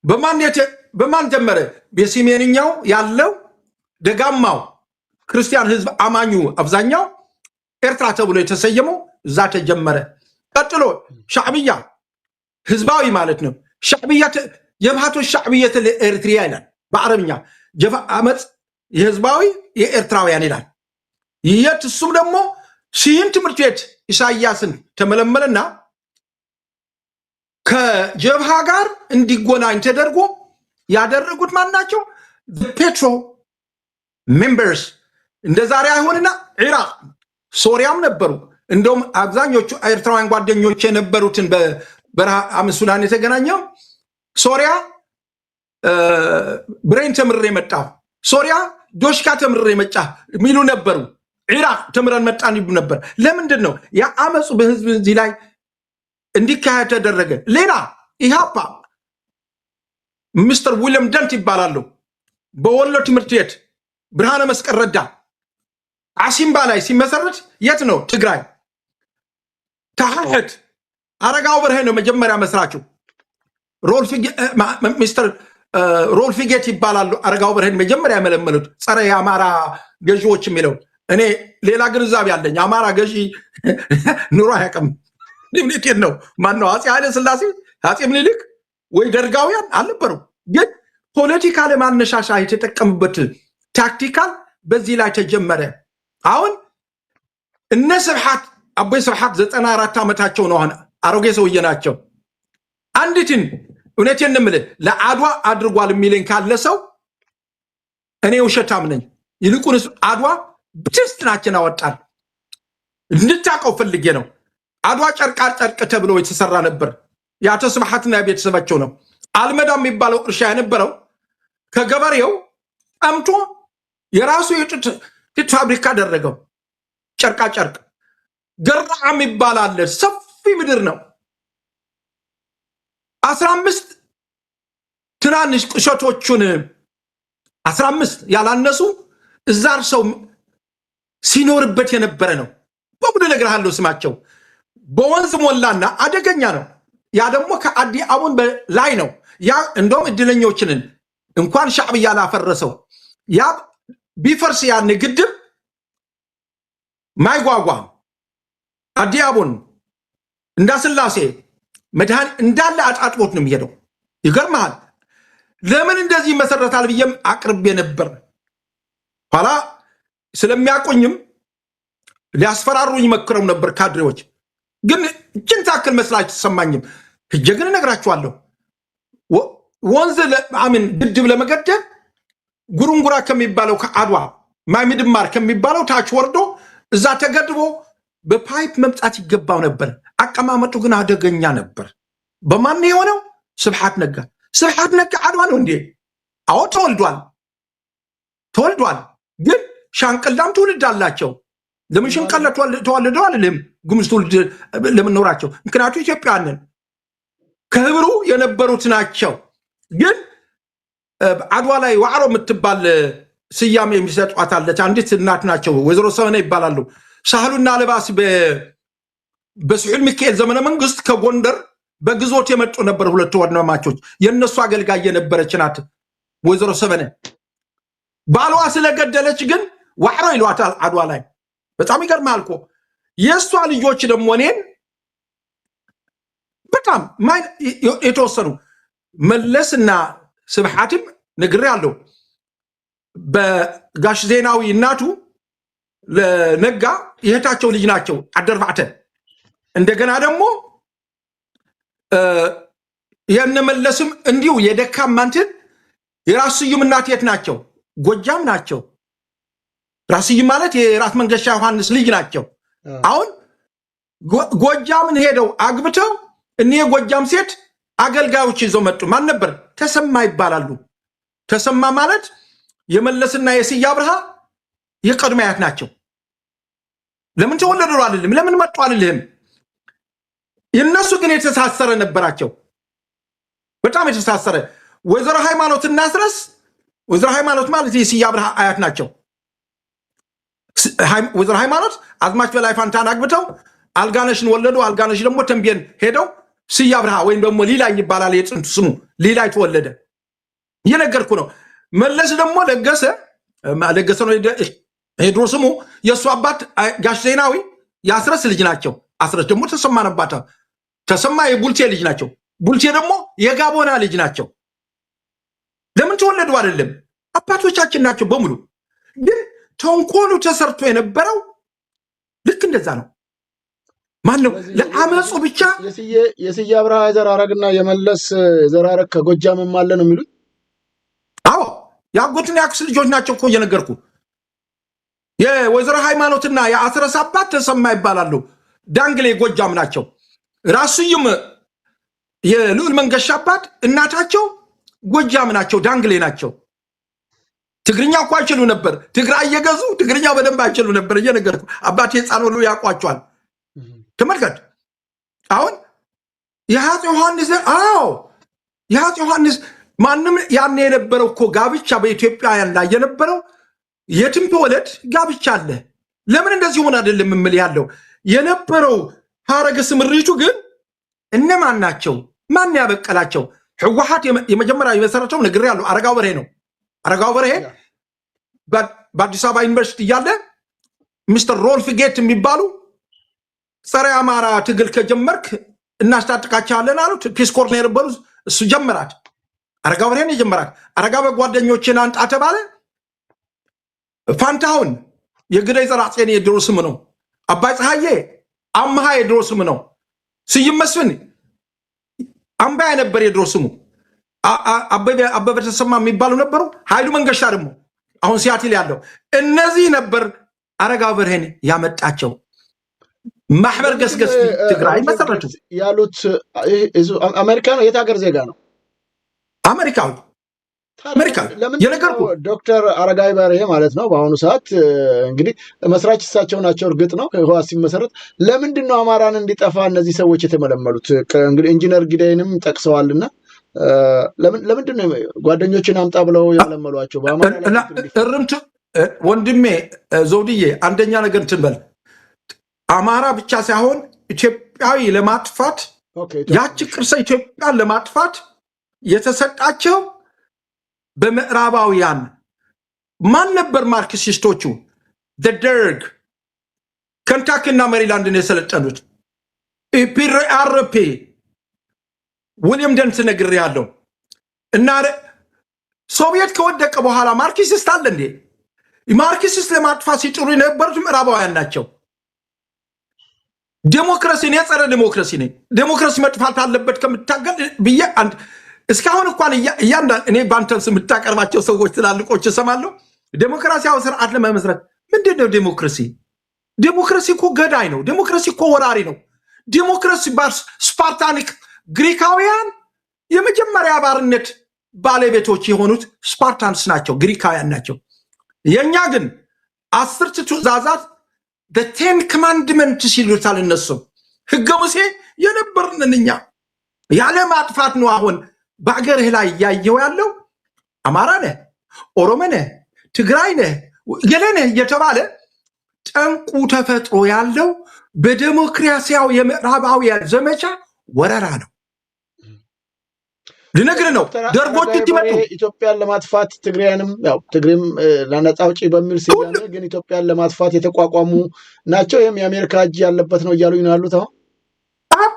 በማን ጀመረ? በሰሜንኛው ያለው ደጋማው ክርስቲያን ህዝብ አማኙ አብዛኛው ኤርትራ ተብሎ የተሰየመው እዛ ተጀመረ። ቀጥሎ ሻዕብያ ህዝባዊ ማለት ነው። ሻዕብያ ጀብሃቱ ሻዕብየት ኤርትሪያ ይላል በአረብኛ። አመፅ የህዝባዊ የኤርትራውያን ይላል። ይየት እሱም ደግሞ ሲን ትምህርት ቤት ኢሳያስን ተመለመለና ከጀብሃ ጋር እንዲጎናኝ ተደርጎ ያደረጉት ማናቸው? ፔትሮ ሜምበርስ እንደ ዛሬ አይሆንና ኢራቅ ሶሪያም ነበሩ። እንደውም አብዛኞቹ ኤርትራውያን ጓደኞች የነበሩትን በበረሃ ሱዳን የተገናኘው ሶሪያ ብሬን ተምሬ መጣሁ፣ ሶሪያ ዶሽካ ተምሬ መጣ የሚሉ ነበሩ። ኢራቅ ተምረን መጣን ይሉ ነበር። ለምንድን ነው የአመፁ በህዝብ እዚህ ላይ እንዲካሄድ ተደረገ? ሌላ ኢሃፓ ሚስተር ዊሊያም ደንት ይባላሉ። በወሎ ትምህርት ቤት ብርሃነ መስቀል ረዳ አሲምባ ላይ ሲመሰረት የት ነው? ትግራይ። ታህት አረጋው በርሄ ነው መጀመሪያ መስራቹ። ሚስተር ሮልፊጌት ይባላሉ። አረጋው በርሄን መጀመሪያ የመለመሉት ጸረ የአማራ ገዢዎች የሚለው እኔ ሌላ ግንዛቤ አለኝ። አማራ ገዢ ኑሮ አያውቅም። ምንቴት ነው ማነው? አፄ ኃይለ ሥላሴ አፄ ምኒልክ ወይ ደርጋውያን አልነበሩ። ግን ፖለቲካ ለማነሻሻ የተጠቀሙበት ታክቲካል በዚህ ላይ ተጀመረ። አሁን እነ ስብሐት አቦይ ስብሐት 94 ዓመታቸው ነው። አሁን አሮጌ ሰውዬ ናቸው። አንዲትን እውነቴን ነው የምልህ ለአድዋ አድርጓል የሚለኝ ካለ ሰው እኔ ውሸታም ነኝ። ይልቁንስ አድዋ ብትስትናችን አወጣል እንድታቀው ፈልጌ ነው። አድዋ ጨርቃ ጨርቅ ተብሎ የተሰራ ነበር። የአቶ ስብሐትና ቤተሰባቸው ነው። አልመዳ የሚባለው እርሻ የነበረው ከገበሬው ጠምቶ የራሱ የጥጥ ፋብሪካ አደረገው። ጨርቃ ጨርቅ ገራም ይባላል። ሰፊ ምድር ነው። 15 ትናንሽ ቁሸቶቹን 15 ያላነሱ እዛር ሰው ሲኖርበት የነበረ ነው። በሙሉ ነገር አለው ስማቸው። በወንዝ ሞላና አደገኛ ነው። ያ ደግሞ ከአዲ አቡን በላይ ነው። ያ እንደውም እድለኞችንን እንኳን ሻዕብያ ላፈረሰው ያ ቢፈርስ ያን ግድብ ማይጓጓ አዲ አቡን እንዳስላሴ መድሃን እንዳለ አጣጥቦት ነው የሚሄደው። ይገርምሃል። ለምን እንደዚህ መሰረታል ብዬም አቅርቤ ነበር። ኋላ ስለሚያቆኝም ሊያስፈራሩኝ መክረው ነበር ካድሬዎች። ግን እጅን ታክል መስላች ተሰማኝም። ሂጄ ግን እነግራችኋለሁ ወንዝ ለአምን ግድብ ለመገደብ ጉሩንጉራ ከሚባለው ከአድዋ ማይምድማር ከሚባለው ታች ወርዶ እዛ ተገድቦ በፓይፕ መምጣት ይገባው ነበር። አቀማመጡ ግን አደገኛ ነበር። በማን የሆነው? ስብሐት ነጋ። ስብሐት ነጋ አድዋ ነው እንዴ? አዎ ተወልዷል። ግን ሻንቅላም ትውልድ አላቸው። ለምን ሻንቅላ ተወልደው አልልም። ጉምዝ ትውልድ ለምን ኖራቸው? ምክንያቱ ኢትዮጵያንን ከህብሩ የነበሩት ናቸው። ግን አድዋ ላይ ዋዕሮ የምትባል ስያሜ የሚሰጧት አለች። አንዲት እናት ናቸው። ወይዘሮ ሰመነ ይባላሉ። ሳህሉና ለባስ በስዑል ሚካኤል ዘመነ መንግስት ከጎንደር በግዞት የመጡ ነበር። ሁለቱ ወንድማማቾች የነሱ አገልጋይ የነበረች ናት ወይዘሮ ሰመነ። ባሏ ስለገደለች ግን ዋዕሮ ይሏታል አድዋ ላይ። በጣም ይገርማል እኮ የእሷ ልጆች ደግሞ እኔን በጣም የተወሰኑ መለስና ስብሐትም ነግሬ አለው። በጋሽ ዜናዊ እናቱ ለነጋ ይህታቸው ልጅ ናቸው አደርባዕተ። እንደገና ደግሞ የነመለስም እንዲሁ የደካማንትን የራስ ስዩም እናት የት ናቸው? ጎጃም ናቸው። ራስ ስዩም ማለት የራስ መንገሻ ዮሐንስ ልጅ ናቸው። አሁን ጎጃምን ሄደው አግብተው እኒህ የጎጃም ሴት አገልጋዮች ይዘው መጡ። ማን ነበር? ተሰማ ይባላሉ። ተሰማ ማለት የመለስና የስዬ አብርሃ የቀድሞ አያት ናቸው። ለምን ተወለዱ አልልም፣ ለምን መጡ አልልህም። የነሱ ግን የተሳሰረ ነበራቸው፣ በጣም የተሳሰረ። ወይዘሮ ሃይማኖት እናስረስ፣ ወይዘሮ ሃይማኖት ማለት የስዬ አብርሃ አያት ናቸው። ወይዘሮ ሃይማኖት አዝማች በላይ ፋንታን አግብተው አልጋነሽን ወለዱ። አልጋነሽ ደግሞ ተንቤን ሄደው ስዬ አብርሃ ወይም ደግሞ ሊላይ ይባላል የጥንቱ ስሙ፣ ሊላይ ተወለደ። እየነገርኩ ነው። መለስ ደግሞ ለገሰ ነው የድሮ ስሙ። የእሱ አባት ጋሽ ዜናዊ የአስረስ ልጅ ናቸው። አስረስ ደግሞ ተሰማ ነባታ ተሰማ የቡልቴ ልጅ ናቸው። ቡልቴ ደግሞ የጋቦና ልጅ ናቸው። ለምን ተወለዱ አይደለም አባቶቻችን ናቸው በሙሉ። ግን ተንኮሉ ተሰርቶ የነበረው ልክ እንደዛ ነው። ማን ነው ለአመፁ ብቻ የስዬ አብርሃ ዘራረግና የመለስ ዘራረግ ከጎጃምም አለ ነው የሚሉት። አዎ ያጎትና ያክስ ልጆች ናቸው እኮ እየነገርኩ። የወይዘሮ ሃይማኖትና የአስረስ አባት ተሰማ ይባላሉ። ዳንግሌ ጎጃም ናቸው። ራስዩም የልዑል መንገሻ አባት እናታቸው ጎጃም ናቸው፣ ዳንግሌ ናቸው። ትግርኛ እኮ አይችሉ ነበር። ትግራይ እየገዙ ትግርኛ በደንብ አይችሉ ነበር እየነገርኩ። አባቴ ሕፃን ሁሉ ያውቋቸዋል። ተመልከት አሁን የአፄ ዮሐንስ የአፄ ዮሐንስ ማንም ያን የነበረው እኮ ጋብቻ በኢትዮጵያውያን ላይ የነበረው የትም ተወለድ ጋብቻ አለ። ለምን እንደዚህ ሆነ አይደለም የምል ያለው የነበረው ሐረገ ስምሪቱ ግን እነማን ናቸው? ማን ያበቀላቸው? ህወሓት የመጀመሪያ የመሰረተው ነግሬያለሁ። አረጋው በርሄ ነው። አረጋው በርሄ በአዲስ አበባ ዩኒቨርሲቲ እያለ ሚስተር ሮልፍ ጌት የሚባሉ ጸረ አማራ ትግል ከጀመርክ እናስታጥቃቸዋለን አሉት። ፒስ ኮር ነው የነበሩ። እሱ ጀመራት። አረጋው በርሄ ነው የጀመራት። አረጋ በጓደኞችን አንጣ ተባለ። ፋንታሁን የግደይ ዘራጽን የድሮ ስም ነው። አባይ ፀሐዬ አምሃ የድሮ ስም ነው። ስዩም መስፍን አምባያ ነበር የድሮ ስሙ። አበበ ተሰማ የሚባሉ ነበሩ። ኃይሉ መንገሻ ደግሞ አሁን ሲያትል ያለው እነዚህ ነበር አረጋው በርሄን ያመጣቸው። ማህበር ገስገስ ትግራይ መሰረቱ ያሉት አሜሪካ ነው። የት ሀገር ዜጋ ነው? አሜሪካዊ የነገርኩ ዶክተር አረጋዊ በርሄ ማለት ነው። በአሁኑ ሰዓት እንግዲህ መስራች እሳቸው ናቸው። እርግጥ ነው ህወሓት ሲመሰረት ለምንድን ነው አማራን እንዲጠፋ እነዚህ ሰዎች የተመለመሉት? እንግዲህ ኢንጂነር ጊዳይንም ጠቅሰዋልና ለምንድን ነው ጓደኞችን አምጣ ብለው ያለመሏቸው? እርምት ወንድሜ ዘውድዬ አንደኛ ነገር ትንበል አማራ ብቻ ሳይሆን ኢትዮጵያዊ ለማጥፋት ያቺ ቅርሰ ኢትዮጵያን ለማጥፋት የተሰጣቸው በምዕራባውያን ማን ነበር ማርክሲስቶቹ? ደርግ ከንታኪና ሜሪላንድን የሰለጠኑት ኢፒአርፒ ዊልያም ደንስ ነግሬያለሁ። እና ሶቪየት ከወደቀ በኋላ ማርክሲስት አለ እንዴ? ማርክሲስት ለማጥፋት ሲጥሩ የነበሩት ምዕራባውያን ናቸው። ዴሞክራሲ ነው፣ የጸረ ዴሞክራሲ ነኝ። ዴሞክራሲ መጥፋት አለበት ከምታገል ብዬ አንድ እስካሁን እንኳን እኔ ባንተን የምታቀርባቸው ሰዎች ትላልቆች እሰማለሁ። ዴሞክራሲያዊ ስርዓት ለመመስረት ምንድን ነው ዴሞክራሲ? ዴሞክራሲ እኮ ገዳይ ነው። ዴሞክራሲ እኮ ወራሪ ነው። ዴሞክራሲ ስፓርታኒክ ግሪካውያን የመጀመሪያ ባርነት ባለቤቶች የሆኑት ስፓርታንስ ናቸው፣ ግሪካውያን ናቸው። የእኛ ግን 10 ትእዛዛት ቴን ኮማንድመንት ሲሉታል እነሱ። ህገ ሙሴ የነበርን እኛ ያለ ማጥፋት ነው። አሁን በአገርህ ላይ እያየው ያለው አማራ ነህ፣ ኦሮሞ ነህ፣ ትግራይ ነህ፣ ገሌ ነህ እየተባለ ጠንቁ ተፈጥሮ ያለው በዴሞክራሲያዊ የምዕራባውያን ዘመቻ ወረራ ነው። ልነግርህ ነው። ደርጎች ሲመጡ ኢትዮጵያን ለማጥፋት ትግሬንም ያው ትግሬም ለነፃ አውጪ በሚል ሲያነ ግን ኢትዮጵያን ለማጥፋት የተቋቋሙ ናቸው። ይሄም የአሜሪካ እጅ ያለበት ነው እያሉኝ ነው ያሉት። አሁን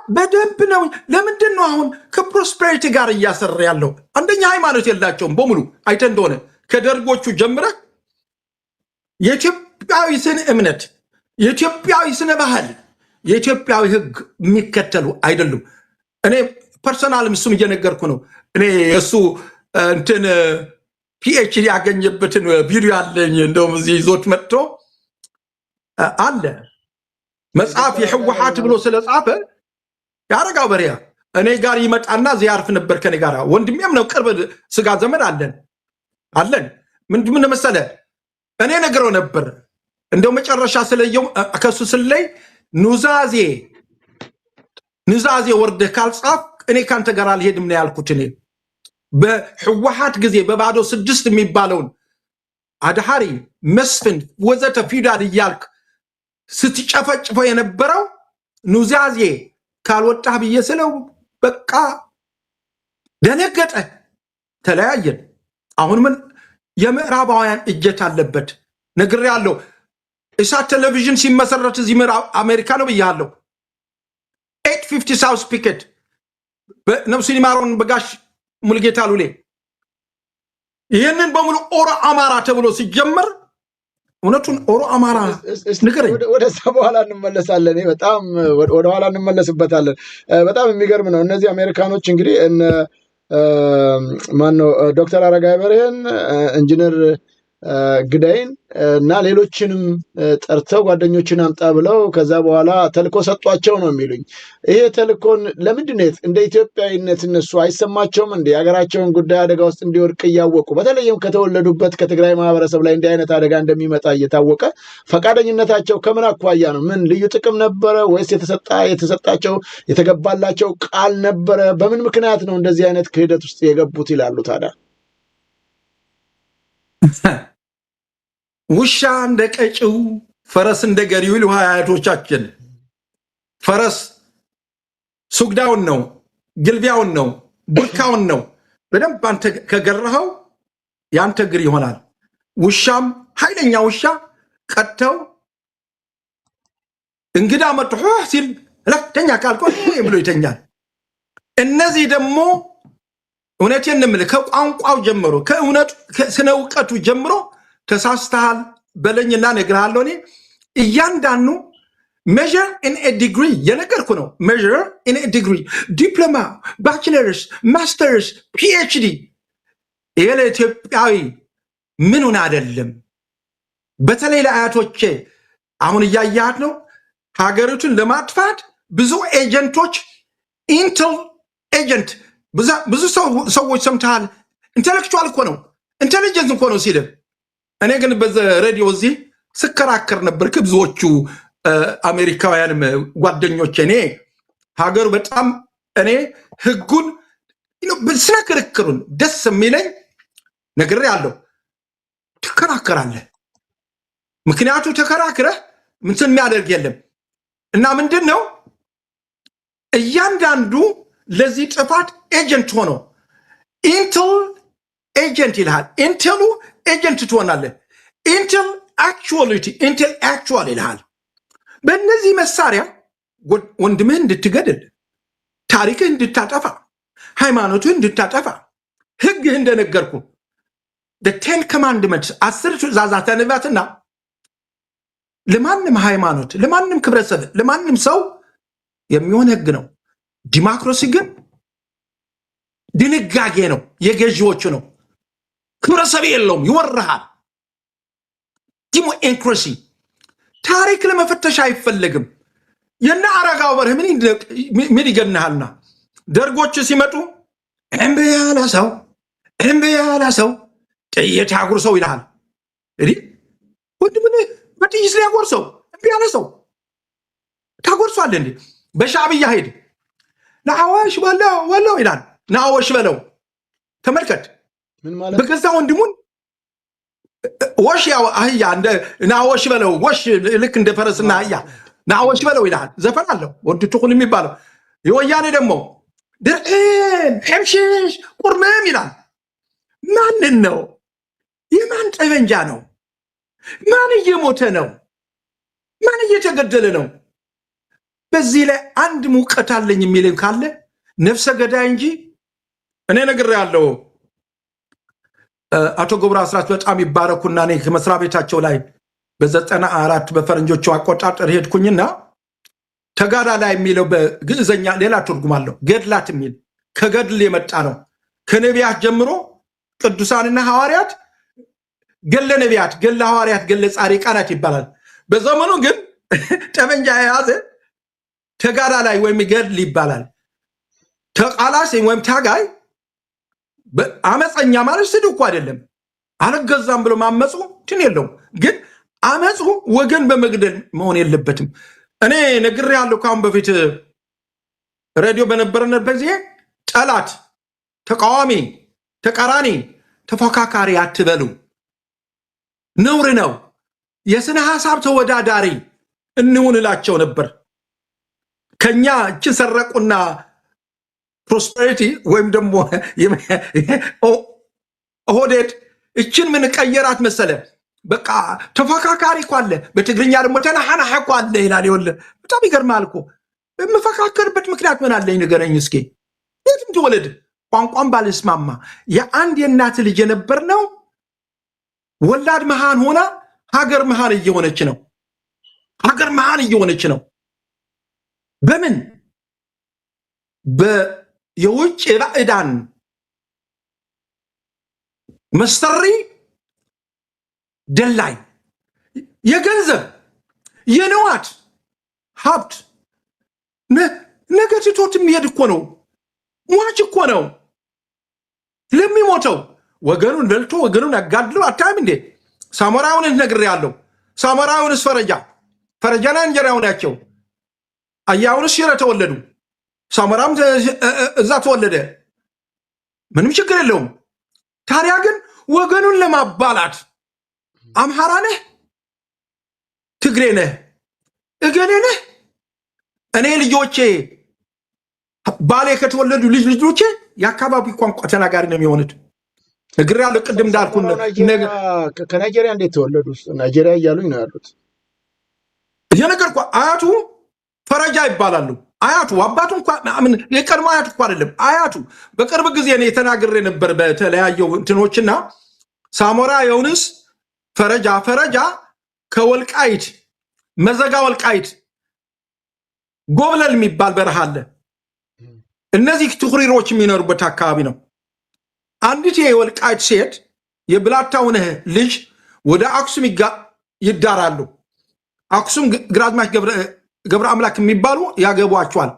በደንብ ነው። ለምንድን ነው አሁን ከፕሮስፔሪቲ ጋር እያሰራ ያለው? አንደኛ ሃይማኖት የላቸውም በሙሉ አይተ እንደሆነ ከደርጎቹ ጀምረህ የኢትዮጵያዊ ስነ እምነት፣ የኢትዮጵያዊ ስነ ባህል፣ የኢትዮጵያዊ ህግ የሚከተሉ አይደሉም። እኔ ፐርሰናል እሱም እየነገርኩ ነው። እኔ እሱ እንትን ፒኤችዲ ያገኘበትን ቪዲዮ አለኝ። እንደውም እዚህ ይዞት መጥቶ አለ መጽሐፍ የህወሓት ብሎ ስለጻፈ ያረጋው በርሄ እኔ ጋር ይመጣና ዚያርፍ ነበር ከኔ ጋር። ወንድሜም ነው፣ ቅርብ ስጋ ዘመድ አለን። ምን መሰለ እኔ ነግረው ነበር። እንደው መጨረሻ ስለየው ከሱ ስለይ ኑዛዜ ወርደህ ካልጻፍ እኔ ካንተ ጋር አልሄድም ነው ያልኩት። እኔ በህወሓት ጊዜ በባዶ 6 የሚባለውን አድሃሪ መስፍን ወዘተ ፊውዳል እያልክ ስትጨፈጭፈው የነበረው ኑዛዜ ካልወጣህ ብዬ ስለው በቃ ደነገጠ። ተለያየን። አሁን ምን የምዕራባውያን እጀት አለበት ነግሬያለሁ። እሳት ቴሌቪዥን ሲመሰረት እዚህ ምዕራብ አሜሪካ ነው ብያለሁ። 850 ሳውዝ ፒኬት ነፍሱን ይማረውን በጋሽ ሙልጌታ ሉሌ ይህንን በሙሉ ኦሮ አማራ ተብሎ ሲጀመር እውነቱን ኦሮ አማራ ንገረኝ። ወደዛ በኋላ እንመለሳለን። በጣም ወደኋላ እንመለስበታለን። በጣም የሚገርም ነው። እነዚህ አሜሪካኖች እንግዲህ ማነው ዶክተር አረጋዊ በርሄን ኢንጂነር ግዳይን እና ሌሎችንም ጠርተው ጓደኞችን አምጣ ብለው ከዛ በኋላ ተልኮ ሰጧቸው ነው የሚሉኝ። ይሄ ተልኮን ለምንድን ነው እንደ ኢትዮጵያዊነት እነሱ አይሰማቸውም? እንደ ሀገራቸውን ጉዳይ አደጋ ውስጥ እንዲወድቅ እያወቁ በተለይም ከተወለዱበት ከትግራይ ማህበረሰብ ላይ እንዲህ አይነት አደጋ እንደሚመጣ እየታወቀ ፈቃደኝነታቸው ከምን አኳያ ነው? ምን ልዩ ጥቅም ነበረ ወይስ የተሰጣቸው የተገባላቸው ቃል ነበረ? በምን ምክንያት ነው እንደዚህ አይነት ክህደት ውስጥ የገቡት ይላሉ ታዲያ? ውሻ እንደ ቀጭው ፈረስ እንደ ገሪው ይሉ አያቶቻችን። ፈረስ ሱግዳውን ነው፣ ግልቢያውን ነው፣ ቡርካውን ነው። በደንብ አንተ ከገረኸው ያንተ ግር ይሆናል። ውሻም ኃይለኛ ውሻ ቀጥተው እንግዳ መጥቶ ሲል ለተኛ ካልቆ ብሎ ይተኛል። እነዚህ ደግሞ እውነቴን እንምልህ ከቋንቋው ጀምሮ ከእውነቱ ከስነ እውቀቱ ጀምሮ ተሳስተሃል በለኝና ነግርሃለሁ። እኔ እያንዳንዱ measure in a degree የነገርኩ ነው። measure in a degree ዲፕሎማ፣ ባችለርስ፣ ማስተርስ፣ ፒኤችዲ ይሄ ለኢትዮጵያዊ ምኑን አይደለም። በተለይ ለአያቶቼ አሁን እያያት ነው ሀገሪቱን ለማጥፋት ብዙ ኤጀንቶች ኢንተል ኤጀንት ብዙ ሰዎች ሰምተሃል። ኢንተሌክቹዋል እኮ ነው ኢንተሊጀንስ እኮ ነው ሲል እኔ ግን በሬዲዮ እዚህ ስከራከር ነበር ከብዙዎቹ አሜሪካውያንም ጓደኞቼ። እኔ ሀገሩ በጣም እኔ ህጉን ስለ ክርክሩን ደስ የሚለኝ ነገር ያለው ትከራከራለህ። ምክንያቱ ተከራክረህ ምንትን የሚያደርግ የለም እና ምንድን ነው እያንዳንዱ ለዚህ ጥፋት ኤጀንት ሆኖ ኢንተል ኤጀንት ይልሃል። ኢንተሉ ኤጀንት ትሆናለህ። ኢንተል አክቹዋል ይልሃል። በእነዚህ መሳሪያ ወንድምህ እንድትገድል፣ ታሪክህ እንድታጠፋ፣ ሃይማኖትህ እንድታጠፋ፣ ህግህ እንደነገርኩ ቴን ኮማንድመንትስ 10 ትእዛዛተ ነቢያትና ለማንም ሃይማኖት፣ ለማንም ክብረሰብ፣ ለማንም ሰው የሚሆን ህግ ነው። ዲሞክራሲ ግን ድንጋጌ ነው፣ የገዢዎቹ ነው። ክብረሰብ የለውም፣ ይወርሃል። ዲሞክራሲ ታሪክ ለመፈተሽ አይፈለግም። የነ አረጋው በርህ ምን ይገድናልና ደርጎች ሲመጡ እምቢ ያለ ሰው ጥይት ያጉርሰው ይልሃል። እንግዲህ ወንድምን በጥይት ሊያጎርሰው እምቢ ያለ ሰው ታጎርሷል እንዴ? በሻዕብያ ሄድ ናአዋሽ በለው ይላል። ናአዋሽ በለው ተመልከት። ምን ማለት በገዛ ወንድሙን ወሽ ያው አህያ እንደ ናአዋሽ በለው ወሽ ልክ እንደ ፈረስና አህያ ናአዋሽ በለው ይላል። ዘፈን አለው ወንድ ትኩን የሚባለው። የወያኔ ደግሞ ድርዕን ሕምሽሽ ቁርምም ይላል። ማንን ነው? የማን ጠበንጃ ነው? ማን እየሞተ ነው? ማን እየተገደለ ነው? በዚህ ላይ አንድ ሙቀት አለኝ የሚልም ካለ ነፍሰ ገዳይ እንጂ እኔ ነግሬያለሁ። አቶ ገብሩ አስራት በጣም ይባረኩና እኔ ከመስሪያ ቤታቸው ላይ በ94 በፈረንጆቹ አቆጣጠር ሄድኩኝና ተጋዳ ላይ የሚለው በግዕዘኛ ሌላ ትርጉም አለው። ገድላት የሚል ከገድል የመጣ ነው። ከነቢያት ጀምሮ ቅዱሳንና ሐዋርያት ገለ ነቢያት፣ ገለ ሐዋርያት፣ ገለ ጻድቃናት ይባላል። በዘመኑ ግን ጠመንጃ የያዘ ተጋዳ ላይ ወይም ገድል ይባላል። ተቃላሲ ወይም ታጋይ አመፀኛ ማለት ስድብ እኮ አይደለም። አልገዛም ብሎ ማመፁ እንትን የለውም። ግን አመፁ ወገን በመግደል መሆን የለበትም። እኔ ነግሬያለሁ ካሁን በፊት ሬዲዮ በነበረበት ጊዜ ጠላት፣ ተቃዋሚ፣ ተቃራኒ፣ ተፎካካሪ አትበሉ፣ ነውር ነው። የስነ ሐሳብ ተወዳዳሪ እንሁንላቸው ነበር። ከኛ እችን ሰረቁና ፕሮስፐሪቲ ወይም ደግሞ ኦህዴድ እችን ምን ቀየራት መሰለ? በቃ ተፈካካሪ እኮ አለ። በትግርኛ ደግሞ ተናሐናሐ እኮ አለ ይላል። ይኸውልህ በጣም ይገርማል እኮ። የምፈካከርበት ምክንያት ምን አለኝ ንገረኝ እስኪ። የትም ትወለድ ቋንቋም ባልስማማ የአንድ የእናት ልጅ የነበር ነው። ወላድ መሃን ሆና ሀገር መሃን እየሆነች ነው። ሀገር መሃን እየሆነች ነው። በምን የውጭ ባዕዳን መሰሪ ደላይ የገንዘብ የነዋት ሀብት ነገ ትቶት የሚሄድ እኮ ነው። ሟች እኮ ነው። ለሚሞተው ወገኑን በልቶ ወገኑን ያጋድለው አታይም እንዴ? ሳሞራውን ነግሬያለሁ። ሳሞራውንስ ፈረጃና እንጀራው ናቸው። አያውንስ ሽረ ተወለዱ። ሳሞራም እዛ ተወለደ። ምንም ችግር የለውም። ታዲያ ግን ወገኑን ለማባላት አምሃራ ነህ፣ ትግሬ ነህ፣ እገሌ ነህ። እኔ ልጆቼ ባሌ ከተወለዱ ልጆቼ የአካባቢ ቋንቋ ተናጋሪ ነው የሚሆኑት። ነግሬያለሁ። ቅድም እንዳልኩ ከናይጄሪያ እንዴት ተወለዱ? ናይጄሪያ እያሉኝ ነው ያሉት። የነገር አያቱ ፈረጃ ይባላሉ። አያቱ አባቱ እንኳን የቀድሞ አያቱ እኮ አይደለም አያቱ። በቅርብ ጊዜ እኔ ተናግሬ ነበር በተለያየው እንትኖችና ሳሞራ የውንስ ፈረጃ ከወልቃይት መዘጋ ወልቃይት ጎብለል የሚባል በረሃ አለ። እነዚህ ትኩሪሮች የሚኖሩበት አካባቢ ነው። አንዲት የወልቃይት ሴት የብላታውን ልጅ ወደ አክሱም ይዳራሉ። አክሱም ግራዝማች ገብረ አምላክ የሚባሉ ያገቧቸዋል።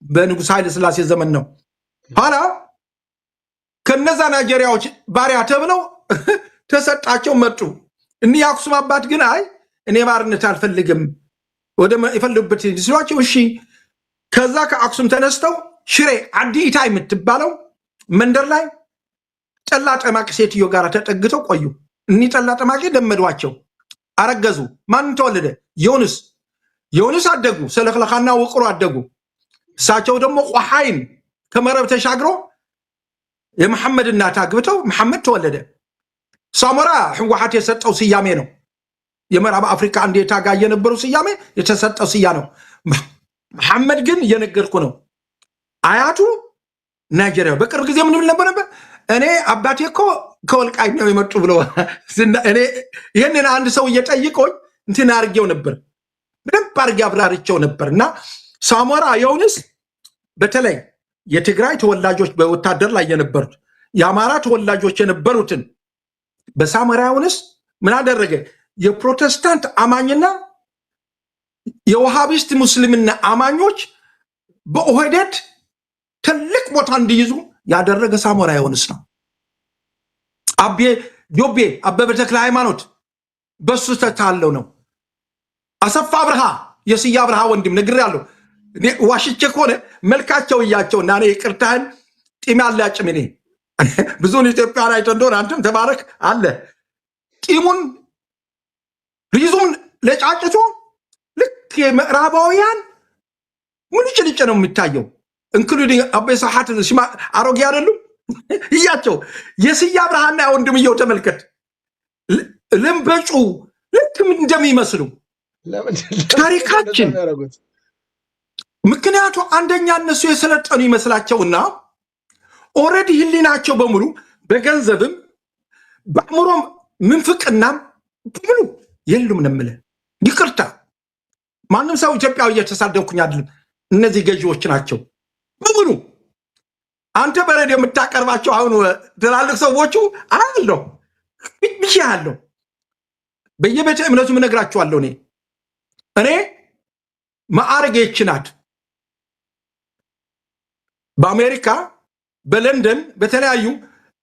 በንጉሥ ኃይለ ሥላሴ ዘመን ነው። ኋላ ከነዛ ናይጄሪያዎች ባሪያ ተብለው ተሰጣቸው መጡ። እኒ የአክሱም አባት ግን አይ እኔ ባርነት አልፈልግም ወደ የፈለጉበት ሲሏቸው እሺ። ከዛ ከአክሱም ተነስተው ሽሬ አዲ ኢታ የምትባለው መንደር ላይ ጠላ ጠማቂ ሴትዮ ጋር ተጠግተው ቆዩ። እኒ ጠላ ጠማቂ ለመዷቸው፣ አረገዙ። ማን ተወለደ? ዮኑስ አደጉ። ሰለክለካና ውቅሮ አደጉ። እሳቸው ደግሞ ቆሐይን ከመረብ ተሻግሮ የመሐመድ እናት አግብተው መሐመድ ተወለደ። ሳሞራ ህወሓት የሰጠው ስያሜ ነው። የምዕራብ አፍሪካ አንድ የታጋይ የነበሩ ስያሜ የተሰጠው ስያ ነው። መሐመድ ግን እየነገርኩ ነው አያቱ ናይጄሪያ። በቅርብ ጊዜ ምን ነበር እኔ አባቴ እኮ ከወልቃይት ነው የመጡ ብሎ እኔ ይህንን አንድ ሰው እየጠይቆኝ እንትን አድርጌው ነበር፣ በደንብ አድርጌ አብራርቼው ነበር። እና ሳሞራ የውንስ በተለይ የትግራይ ተወላጆች በወታደር ላይ የነበሩት የአማራ ተወላጆች የነበሩትን በሳሞራ የውንስ ምን አደረገ? የፕሮቴስታንት አማኝና የውሃቢስት ሙስሊምና አማኞች በኦህዴድ ትልቅ ቦታ እንዲይዙ ያደረገ ሳሞራ የውንስ ነው። ጆቤ አበበ ተክለ ሃይማኖት በሱ ተታለው ነው። አሰፋ ብርሃ የስያ ብርሃ ወንድም ነግሬያለሁ። ዋሽቼ ከሆነ መልካቸው እያቸውና እኔ ይቅርታህን ጢም ያላጭም እኔ ብዙውን ኢትዮጵያ ላይ እንደሆነ አንተም ተባረክ አለ ጢሙን ሪዙን ለጫጭቶ ልክ የምዕራባውያን ሙልጭልጭ ነው የሚታየው። ኢንክሉዲንግ አቤ ሰሓት ሽማ አሮጌ አይደሉም እያቸው የስያ ብርሃና ወንድምየው ተመልከት ልምበጩ ልክም እንደሚመስሉ ታሪካችን። ምክንያቱ አንደኛ እነሱ የሰለጠኑ ይመስላቸውና ኦልሬዲ ህሊናቸው በሙሉ በገንዘብም በአእምሮም ምንፍቅናም በሙሉ የሉም ነው የምልህ። ይቅርታ ማንም ሰው ኢትዮጵያዊ እየተሳደብኩኝ አይደለም። እነዚህ ገዢዎች ናቸው በሙሉ። አንተ በሬዲዮ የምታቀርባቸው አሁን ትላልቅ ሰዎቹ አያለሁ ብቻ ያለው በየቤተ እምነቱ እነግራቸዋለሁ። እኔ ማዕረግ ይችናት በአሜሪካ በለንደን በተለያዩ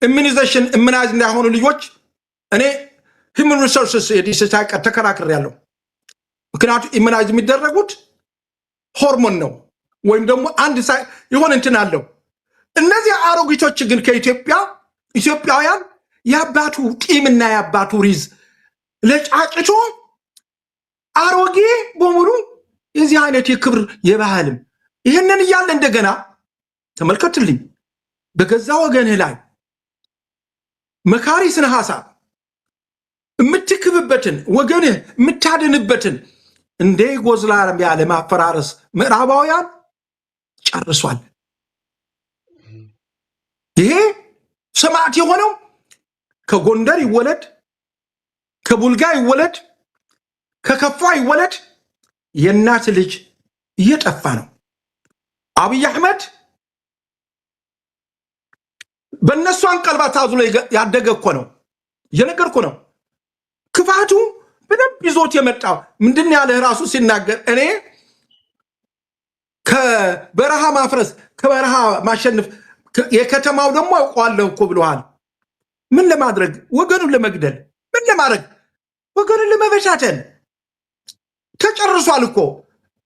ኢሚኒዜሽን ኢሚናይዝ እንዳይሆኑ ልጆች እኔ ሂውማን ሪሶርስስ የዲስታይቀ ተከራክር ያለው። ምክንያቱም ኢሚናይዝ የሚደረጉት ሆርሞን ነው ወይም ደግሞ አንድ የሆነ እንትን አለው። እነዚህ አሮጊቶች ግን ኢትዮጵያውያን የአባቱ ቂምና የአባቱ ሪዝ ለጫጭቶ አሮጌ በሙሉ የዚህ አይነት የክብር የባህልም ይህንን እያለ እንደገና ተመልከትልኝ በገዛ ወገንህ ላይ መካሪ ስነ ሐሳብ የምትክብበትን ወገንህ የምታድንበትን እንደ ዩጎዝላቪያ ያለ ማፈራረስ ምዕራባውያን ጨርሷል። ይሄ ሰማዕት የሆነው ከጎንደር ይወለድ፣ ከቡልጋ ይወለድ፣ ከከፋ ይወለድ የእናት ልጅ እየጠፋ ነው። አብይ አህመድ በእነሱ አንቀልባ ታዝሎ ያደገ እኮ ነው። የነገር እኮ ነው። ክፋቱ በደንብ ይዞት የመጣው ምንድን ያለህ ራሱ ሲናገር እኔ ከበረሃ ማፍረስ ከበረሃ ማሸነፍ የከተማው ደግሞ አውቀዋለሁ እኮ ብለዋል። ምን ለማድረግ? ወገኑን ለመግደል። ምን ለማድረግ? ወገኑን ለመበታተን። ተጨርሷል እኮ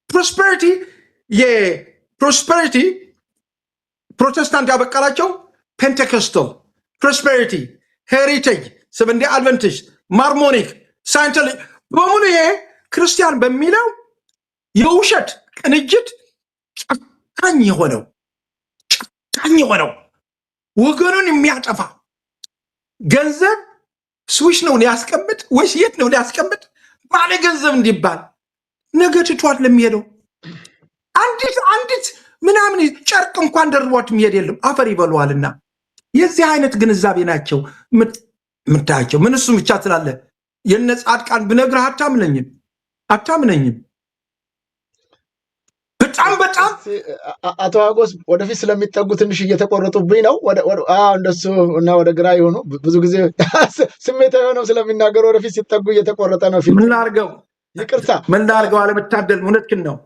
ፕሮስፐሪቲ። የፕሮስፐሪቲ ፕሮቴስታንት ያበቀላቸው ፔንቴኮስታል ፕሮስፐሪቲ፣ ሄሪቴጅ፣ ሰቨንዴ አድቨንቲስት፣ ማርሞኒክ፣ ሳይንተል በሙሉ ይሄ ክርስቲያን በሚለው የውሸት ቅንጅት ጨካኝ የሆነው ወገኑን የሚያጠፋ ገንዘብ ስዊሽ ነው ሊያስቀምጥ ወይስ የት ነው ሊያስቀምጥ? ባለ ገንዘብ እንዲባል ነገ ትቷት ለሚሄደው አንዲት ምናምን ጨርቅ እንኳን ደርቧት የሚሄድ የለም። አፈር ይበሉዋልና የዚህ አይነት ግንዛቤ ናቸው ምታያቸው። ምን እሱም ብቻ ስላለ የነ ጻድቃን ብነግርህ አታምነኝም። በጣም አቶ ሀጎስ ወደፊት ስለሚጠጉ ትንሽ እየተቆረጡብኝ ነው። እንደሱ እና ወደ ግራ የሆኑ ብዙ ጊዜ ስሜታዊ ሆነው ስለሚናገሩ ወደፊት ሲጠጉ እየተቆረጠ ነው። ምን ላድርገው? ይቅርታ፣ ምን ላድርገው? አለመታደል። እውነትህን ነው።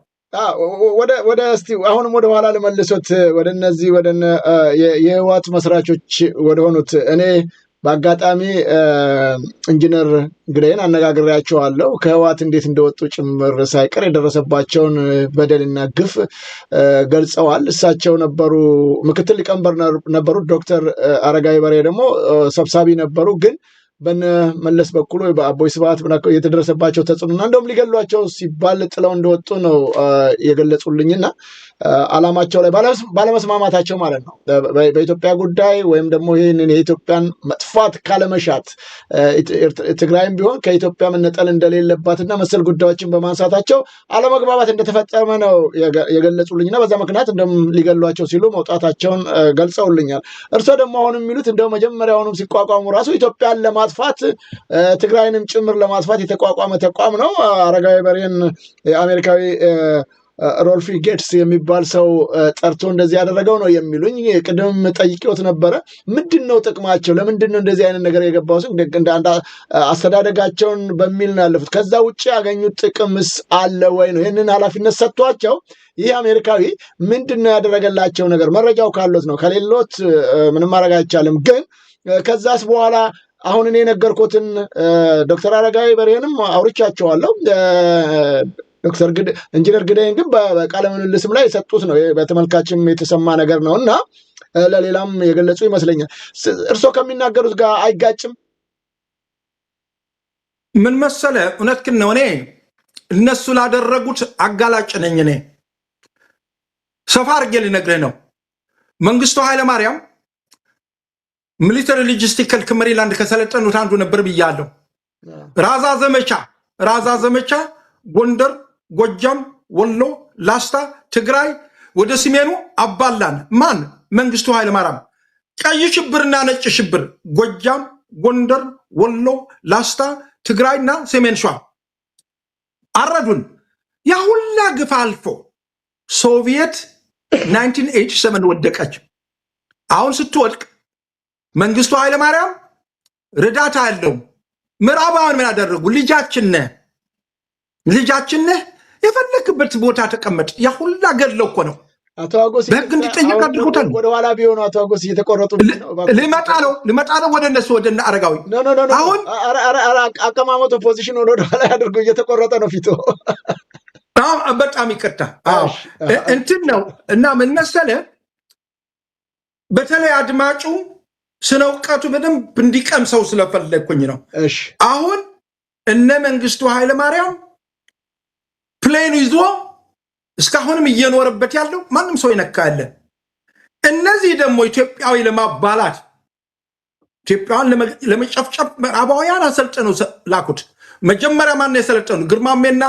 ወደ እስቲ አሁንም ወደ ኋላ ልመልሶት ወደ እነዚህ ወደ የህወሓት መስራቾች ወደ ሆኑት እኔ በአጋጣሚ ኢንጂነር ግደይን አነጋግሬያቸዋለሁ። ከህወሓት እንዴት እንደወጡ ጭምር ሳይቀር የደረሰባቸውን በደልና ግፍ ገልጸዋል። እሳቸው ነበሩ ምክትል ሊቀመንበር ነበሩት። ዶክተር አረጋዊ በርሄ ደግሞ ሰብሳቢ ነበሩ። ግን በነ መለስ በኩል በአቦይ ስብሃት የተደረሰባቸው ተጽዕኖና እንደውም ሊገሏቸው ሲባል ጥለው እንደወጡ ነው የገለጹልኝና ዓላማቸው ላይ ባለመስማማታቸው ማለት ነው በኢትዮጵያ ጉዳይ ወይም ደግሞ ይህንን የኢትዮጵያን መጥፋት ካለመሻት ትግራይም ቢሆን ከኢትዮጵያ መነጠል እንደሌለባትና መሰል ጉዳዮችን በማንሳታቸው አለመግባባት እንደተፈጸመ ነው የገለጹልኝና በዛ ምክንያት እንደውም ሊገሏቸው ሲሉ መውጣታቸውን ገልጸውልኛል። እርሶ ደግሞ አሁን የሚሉት እንደው መጀመሪያውንም ሲቋቋሙ ራሱ ኢትዮጵያን ለማጥፋት ትግራይንም ጭምር ለማጥፋት የተቋቋመ ተቋም ነው። አረጋዊ በርሄን የአሜሪካዊ ሮልፊ ጌትስ የሚባል ሰው ጠርቶ እንደዚህ ያደረገው ነው የሚሉኝ። ቅድም ጠይቄዎት ነበረ። ምንድን ነው ጥቅማቸው? ለምንድን ነው እንደዚህ አይነት ነገር የገባው? እንደ አንድ አስተዳደጋቸውን በሚል ነው ያለፉት። ከዛ ውጭ ያገኙት ጥቅምስ አለ ወይ ነው? ይህንን ኃላፊነት ሰጥቷቸው ይህ አሜሪካዊ ምንድን ነው ያደረገላቸው ነገር? መረጃው ካሎት ነው፣ ከሌሎት ምንም ማድረግ አይቻልም። ግን ከዛስ በኋላ አሁን እኔ የነገርኩትን ዶክተር አረጋዊ በርሄንም አውርቻቸዋለሁ። ዶክተር ኢንጂነር ግደይን ግን በቃለ ምልልስም ላይ የሰጡት ነው፣ በተመልካችም የተሰማ ነገር ነው እና ለሌላም የገለጹ ይመስለኛል። እርስዎ ከሚናገሩት ጋር አይጋጭም? ምን መሰለ፣ እውነትህን ነው። እኔ እነሱ ላደረጉት አጋላጭ ነኝ። እኔ ሰፋ አድርጌ ልነግርህ ነው። መንግስቱ ኃይለማርያም ሚሊተሪ ሎጂስቲካል ከመሪላንድ ከሰለጠኑት አንዱ ነበር ብያለሁ። ራዛ ዘመቻ ጎንደር፣ ጎጃም፣ ወሎ፣ ላስታ፣ ትግራይ ወደ ሰሜኑ አባላን። ማን? መንግስቱ ኃይለማርያም። ቀይ ሽብርና ነጭ ሽብር ጎጃም፣ ጎንደር፣ ወሎ፣ ላስታ፣ ትግራይና ሰሜን ሸዋ አረዱን። ያ ሁላ ግፍ አልፎ ሶቪየት 1987 ወደቀች። አሁን ስትወድቅ መንግስቱ ኃይለማርያም ርዳታ ያለው ምዕራባውያን ምን አደረጉ? ልጃችን ነህ የፈለክበት ቦታ ተቀመጥ። ያ ሁላ ገድለው እኮ ነው አቶ አጎስ በህግ እንዲጠየቅ አድርጎታል። ወደ ኋላ ቢሆኑ አቶ አጎስ እየተቆረጡ ልመጣ ነው ወደ እነሱ ወደ አረጋዊ። አሁን አቀማመጡ ፖዚሽን ወደ ኋላ ያድርጉ። እየተቆረጠ ነው ፊቱ። በጣም ይቅርታ እንትን ነው እና ምን መሰለህ፣ በተለይ አድማጩ ስነ እውቀቱ በደንብ እንዲቀምሰው ስለፈለግኩኝ ነው። አሁን እነ መንግስቱ ኃይለማርያም ፕሌኑ ይዞ እስካሁንም እየኖረበት ያለው ማንም ሰው ይነካለ። እነዚህ ደግሞ ኢትዮጵያዊ ለማባላት ኢትዮጵያን ለመጨፍጨፍ ምዕራባውያን አሰልጥነው ላኩት። መጀመሪያ ማን የሰለጠኑ? ግርማሜና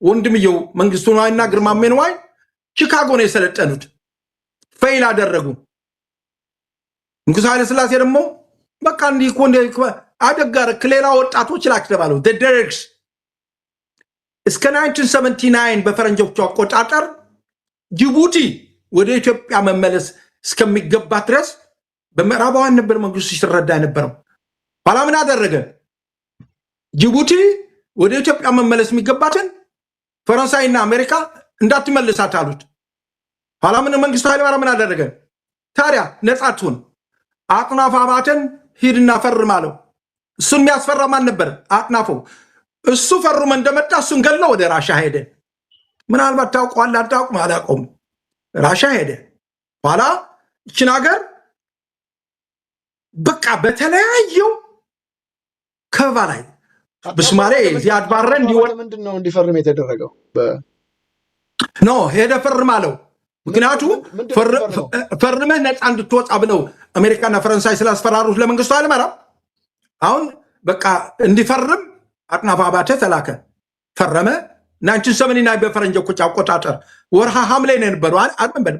ወንድምየው መንግስቱ ነዋይና ግርማሜ ነዋይ ቺካጎ ነው የሰለጠኑት። ፌል አደረጉ። ንጉሥ ኃይለ ሥላሴ ደግሞ በቃ እንዲህ እኮ አደጋረ ከሌላ ወጣቶች ላክ ተባለው። ደርግስ እስከ 1979 በፈረንጆቹ አቆጣጠር ጅቡቲ ወደ ኢትዮጵያ መመለስ እስከሚገባት ድረስ በምዕራባውያን ነበር መንግስቱ ሲረዳ የነበረው። ኋላ ምን አደረገ? ጅቡቲ ወደ ኢትዮጵያ መመለስ የሚገባትን ፈረንሳይና አሜሪካ እንዳትመልሳት አሉት። ኋላ ምን መንግስቱ ኃይለማርያም ምን አደረገ? ታዲያ ነፃ ትሁን አጥናፉ አባተን ሂድና ፈርም አለው። እሱን የሚያስፈራ ማን ነበር? አጥናፉ። እሱ ፈርሞ እንደመጣ እሱን ገሎ ወደ ራሻ ሄደ። ምናልባት ታውቀዋል አታውቅም አላውቀውም። ራሻ ሄደ። ኋላ ይችን ሀገር በቃ በተለያየው ከበባ ላይ በሶማሌ ዚያድ ባሬ እንዲወጣ ምንድነው እንዲፈርም የተደረገው? ኖ ሄደ ፈርም አለው። ምክንያቱም ፈርመህ ነፃ እንድትወጣ ብለው አሜሪካና ፈረንሳይ ስላስፈራሩት ለመንግስቱ ኃይለማርያም አሁን በቃ እንዲፈርም አጥናፉ አባተ ተላከ። ፈረመ። 1979 በፈረንጆች አቆጣጠር ወርሃ ሐምሌ ነው የነበረው።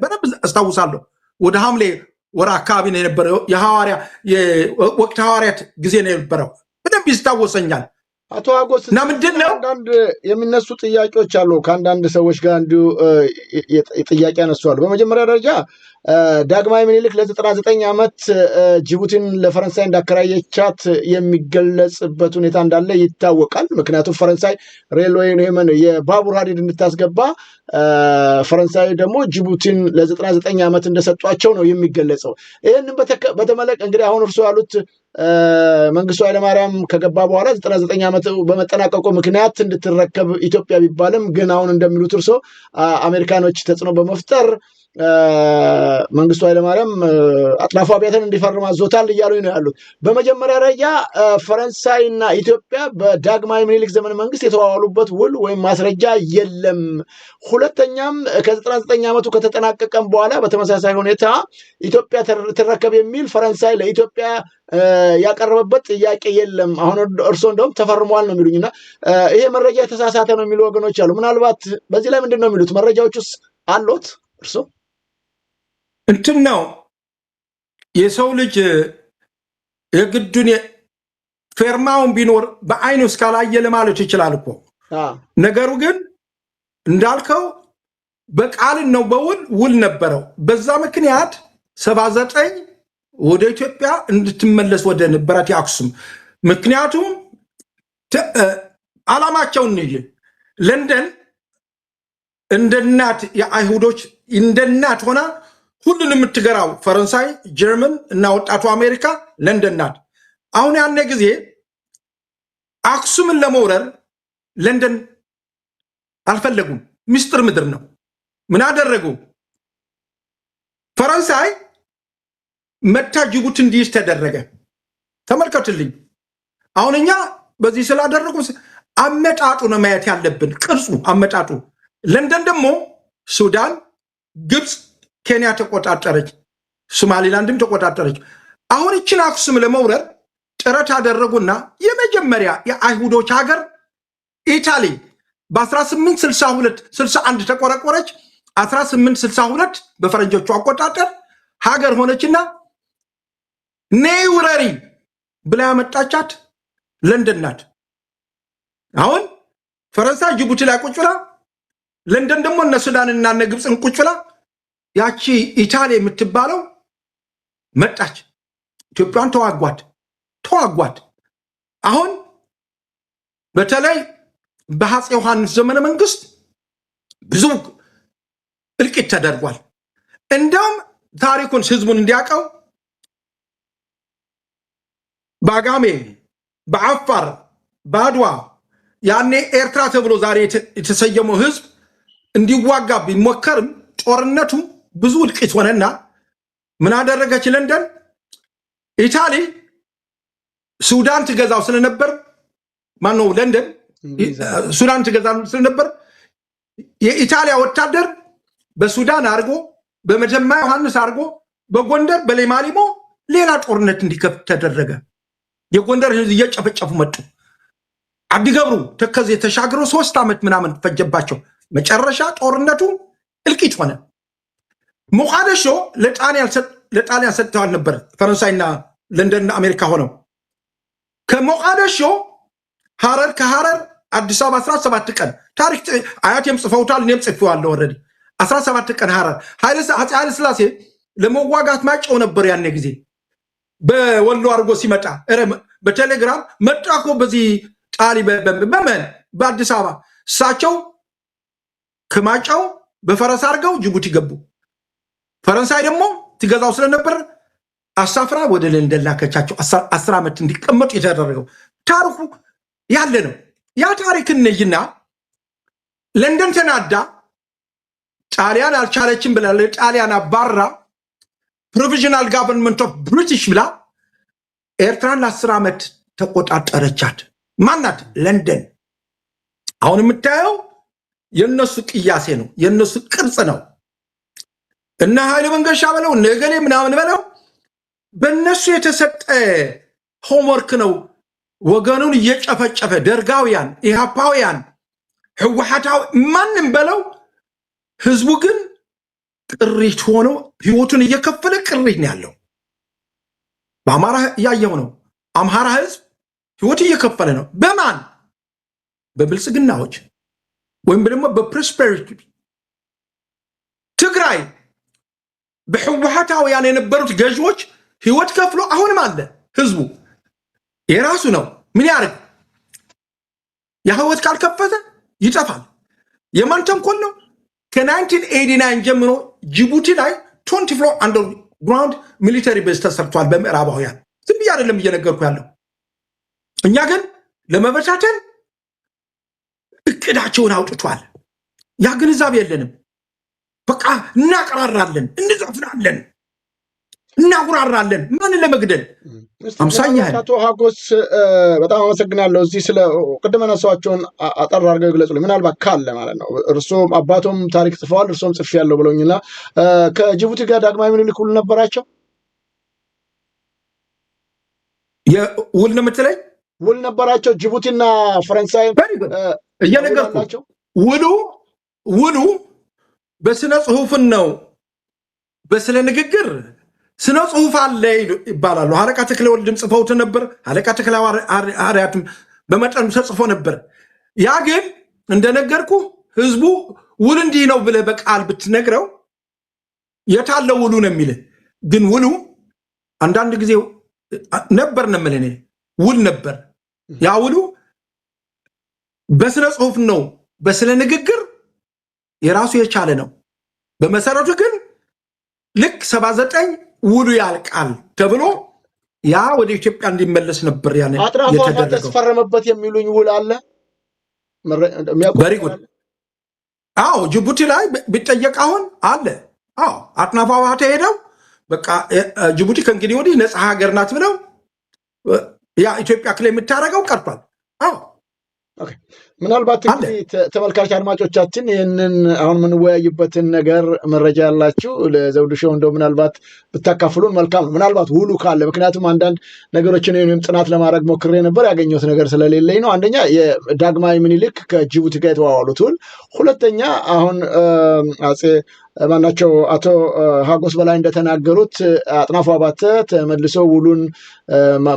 በደንብ አስታውሳለሁ። ወደ ሐምሌ ወር አካባቢ ነው የነበረው። የወቅት ሐዋርያት ጊዜ ነው የነበረው። በደንብ ይስታወሰኛል። አቶ አጎስ እና ምንድነው አንዳንድ የሚነሱ ጥያቄዎች አሉ። ከአንዳንድ ሰዎች ጋር እንዲሁ ጥያቄ ያነሷሉ። በመጀመሪያ ደረጃ ዳግማዊ ምኒልክ ለ99 ዓመት ጅቡቲን ለፈረንሳይ እንዳከራየቻት የሚገለጽበት ሁኔታ እንዳለ ይታወቃል። ምክንያቱም ፈረንሳይ ሬልዌይ የባቡር ሀዲድ እንድታስገባ ፈረንሳይ ደግሞ ጅቡቲን ለ99 ዓመት እንደሰጧቸው ነው የሚገለጸው። ይህንን በተመለከ እንግዲህ አሁን እርሱ ያሉት መንግስቱ ኃይለማርያም ከገባ በኋላ 99 ዓመት በመጠናቀቁ ምክንያት እንድትረከብ ኢትዮጵያ ቢባልም ግን አሁን እንደሚሉት እርሶ አሜሪካኖች ተጽዕኖ በመፍጠር መንግስቱ ኃይለማርያም አጥናፉ አብያተን እንዲፈርም አዞታል እያሉ ነው ያሉት። በመጀመሪያ ደረጃ ፈረንሳይና ኢትዮጵያ በዳግማዊ ምኒልክ ዘመነ መንግስት የተዋዋሉበት ውል ወይም ማስረጃ የለም። ሁለተኛም ከ99 ዓመቱ ከተጠናቀቀም በኋላ በተመሳሳይ ሁኔታ ኢትዮጵያ ትረከብ የሚል ፈረንሳይ ለኢትዮጵያ ያቀረበበት ጥያቄ የለም። አሁን እርሶ እንደውም ተፈርሟል ነው የሚሉኝና ይሄ መረጃ የተሳሳተ ነው የሚሉ ወገኖች አሉ። ምናልባት በዚህ ላይ ምንድን ነው የሚሉት? መረጃዎችስ አሉት እርሶ? እንትን ነው የሰው ልጅ የግዱን ፌርማውን ቢኖር በአይኑ እስካላየ ለማለት ይችላል እኮ። ነገሩ ግን እንዳልከው በቃልን ነው በውል ነበረው። በዛ ምክንያት 79 ወደ ኢትዮጵያ እንድትመለስ ወደ ነበራት የአክሱም ምክንያቱም ዓላማቸውን ለንደን እንደናት የአይሁዶች እንደናት ሆና ሁሉንም የምትገራው ፈረንሳይ፣ ጀርመን እና ወጣቱ አሜሪካ ለንደን ናት። አሁን ያኔ ጊዜ አክሱምን ለመውረር ለንደን አልፈለጉም። ሚስጥር ምድር ነው። ምን አደረጉ? ፈረንሳይ መታ ጅቡቲ እንዲይዝ ተደረገ። ተመልከቱልኝ። አሁን እኛ በዚህ ስላደረጉ አመጣጡ ነው ማየት ያለብን፣ ቅርጹ አመጣጡ። ለንደን ደግሞ ሱዳን፣ ግብፅ፣ ኬንያ ተቆጣጠረች፣ ሶማሊላንድም ተቆጣጠረች። አሁን እችን አክሱም ለመውረር ጥረት አደረጉና የመጀመሪያ የአይሁዶች ሀገር ኢታሊ በ1862 ተቆረቆረች። 1862 በፈረንጆቹ አቆጣጠር ሀገር ሆነችና ነይ ውረሪ ብላ ያመጣቻት ለንደን ናት። አሁን ፈረንሳይ ጅቡቲ ላይ ቁጭ ብላ፣ ለንደን ደግሞ እነ ሱዳንና እነ ግብፅን ቁጭ ብላ ያቺ ኢታሊ የምትባለው መጣች። ኢትዮጵያን ተዋጓት። አሁን በተለይ በአፄ ዮሐንስ ዘመነ መንግስት ብዙ እልቂት ተደርጓል። እንደውም ታሪኩን ህዝቡን እንዲያውቀው በአጋሜ፣ በአፋር፣ በአድዋ ያኔ ኤርትራ ተብሎ ዛሬ የተሰየመው ህዝብ እንዲዋጋ ቢሞከርም ጦርነቱ ብዙ እልቂት ሆነና ምን አደረገች ለንደን? ኢታሊ ሱዳን ትገዛው ስለነበር ማነው ለንደን ሱዳን ትገዛው ስለነበር የኢጣሊያ ወታደር በሱዳን አድርጎ በመጀመሪያ ዮሐንስ አድርጎ በጎንደር በሌማሊሞ ሌላ ጦርነት እንዲከፍት ተደረገ። የጎንደር ህዝብ እየጨፈጨፉ መጡ። አዲገብሩ ተከዜ ተሻግረው 3 ዓመት ምናምን ፈጀባቸው። መጨረሻ ጦርነቱ እልቂት ሆነ። ሞቃዲሾ ለጣሊያን ሰጥተዋል ነበር፣ ፈረንሳይና ለንደንና አሜሪካ ሆነው። ከሞቃዲሾ ሐረር፣ ከሐረር አዲስ አበባ 17 ቀን ታሪክ አያቴም ጽፈውታል፣ እኔም ጽፌዋለሁ። ኦልሬዲ 17 ቀን ሐረር አፄ ኃይለ ሥላሴ ለመዋጋት ማጨው ነበር ያኔ ጊዜ በወሎ አድርጎ ሲመጣ በቴሌግራም መጣ እኮ በዚህ ጣሊ በመን በአዲስ አበባ። እሳቸው ከማጫው በፈረስ አድርገው ጅቡቲ ገቡ። ፈረንሳይ ደግሞ ትገዛው ስለነበር አሳፍራ ወደ ለንደን ላከቻቸው። 10 ዓመት እንዲቀመጡ የተደረገው ታሪኩ ያለ ነው። ያ ታሪክ ነይና ለንደን ተናዳ ጣሊያን አልቻለችም ብላ ለጣሊያን አባራ ፕሮቪዥናል ጋቨርንመንት ኦፍ ብሪቲሽ ብላ ኤርትራን ለ10 ዓመት ተቆጣጠረቻት። ማናት? ለንደን። አሁን የምታየው የነሱ ቅያሴ ነው፣ የነሱ ቅርጽ ነው። እና ኃይለ መንገሻ በለው ነገሌ ምናምን በለው በእነሱ የተሰጠ ሆምወርክ ነው። ወገኑን እየጨፈጨፈ ደርጋውያን፣ ኢሃፓውያን፣ ህወሓታዊ ማንም በለው ህዝቡ ግን ቅሪት ሆኖ ህይወቱን እየከፈለ ቅሪት ነው ያለው። በአማራ ያየው ነው። አምሃራ ህዝብ ህይወት እየከፈለ ነው። በማን? በብልጽግናዎች ወይም ደግሞ በፕሮስፐሪቲ። ትግራይ በህወሓታውያን የነበሩት ገዢዎች ህይወት ከፍሎ አሁንም አለ። ህዝቡ የራሱ ነው። ምን ያርግ? የህይወት ካልከፈተ ይጠፋል። የማን ተንኮል ነው? ከ1989 ጀምሮ ጅቡቲ ላይ 20 ፍሎር አንደርግራውንድ ሚሊተሪ ቤዝ ተሰርቷል በምዕራባውያን። ዝም ብዬ አይደለም እየነገርኩ ያለው። እኛ ግን ለመበታተን እቅዳቸውን አውጥቷል። ያ ግንዛቤ የለንም። በቃ እናቀራራለን፣ እንዘፍናለን፣ እናጉራራለን። ማንን ለመግደል? አቶ ሀጎስ በጣም አመሰግናለሁ። እዚህ ስለ ቅድመ ነሷቸውን አጠር አድርገው ይግለጹልኝ፣ ምናልባት ካለ ማለት ነው። እርሶም አባቶም ታሪክ ጽፈዋል፣ እርሶም ጽፌያለሁ ብለውኝና ከጅቡቲ ጋር ዳግማዊ ምኒልክ ውል ነበራቸው? ውል ነው የምትለኝ? ውል ነበራቸው። ጅቡቲና ፈረንሳይ እየነገርኩህ ውሉ በስነ ጽሁፍን ነው። በስነ ንግግር ስነ ጽሁፍ አለ ይባላሉ። አለቃ ተክለ ወልድም ጽፈውት ነበር። አለቃ ተክለ ሐዋርያትም በመጠኑ ተጽፎ ነበር። ያ ግን እንደነገርኩ ህዝቡ ውል እንዲህ ነው ብለህ በቃል ብትነግረው የታለ ውሉ ነው የሚልህ። ግን ውሉ አንዳንድ ጊዜ ነበር ነው የምልህ እኔ ውል ነበር። ያ ውሉ በስነ ጽሁፍ ነው፣ በስነ ንግግር የራሱ የቻለ ነው። በመሰረቱ ግን ልክ 79 ውሉ ያልቃል ተብሎ ያ ወደ ኢትዮጵያ እንዲመለስ ነበር ያን የተደረገው። ተስፈረመበት የሚሉኝ ውል አለ በሪጉድ። አዎ ጅቡቲ ላይ ቢጠየቅ አሁን አለ። አዎ አጥናፉ አባተ ሄደው በቃ ጅቡቲ ከእንግዲህ ወዲህ ነፃ ሀገር ናት ብለው ያ ኢትዮጵያ ክሌም የምታደርገው ቀርቷል። አዎ ምናልባት እንግዲህ ተመልካች አድማጮቻችን ይህንን አሁን የምንወያይበትን ነገር መረጃ ያላችሁ ለዘውዱ ሾው እንደው ምናልባት ብታካፍሉን መልካም ነው። ምናልባት ውሉ ካለ፣ ምክንያቱም አንዳንድ ነገሮችን ወይም ጥናት ለማድረግ ሞክሬ ነበር ያገኘሁት ነገር ስለሌለኝ ነው። አንደኛ የዳግማዊ ምኒልክ ከጅቡቲ ጋር የተዋዋሉት ውል፣ ሁለተኛ አሁን አጼ ማናቸው አቶ ሀጎስ በላይ እንደተናገሩት አጥናፉ አባተ ተመልሶ ውሉን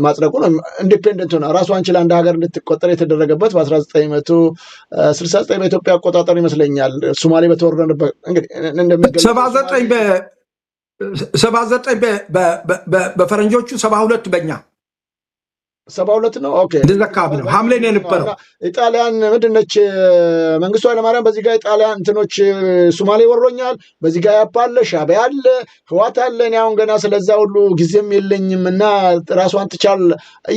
ማጽደቁ ነው። ኢንዲፔንደንት ሆነ ራሷን ችላ እንደ ሀገር እንድትቆጠር የተደረገበት በ1969 በኢትዮጵያ አቆጣጠር ይመስለኛል። ሶማሌ በተወረደበት እንግዲህ 79 በፈረንጆቹ 72 በእኛ 72 ነው። ኦኬ እንደዛ አካባቢ ነው። ሐምሌ ነው የነበረው። ኢጣሊያን ምንድነች መንግስቱ ኃይለማርያም በዚህ ጋር ኢጣሊያን እንትኖች ሶማሌ ወሮኛል፣ በዚህ ጋር ያባለ ሻዕቢያ አለ፣ ህዋት አለ። እኔ አሁን ገና ስለዛ ሁሉ ጊዜም የለኝም እና ራሷን ትቻል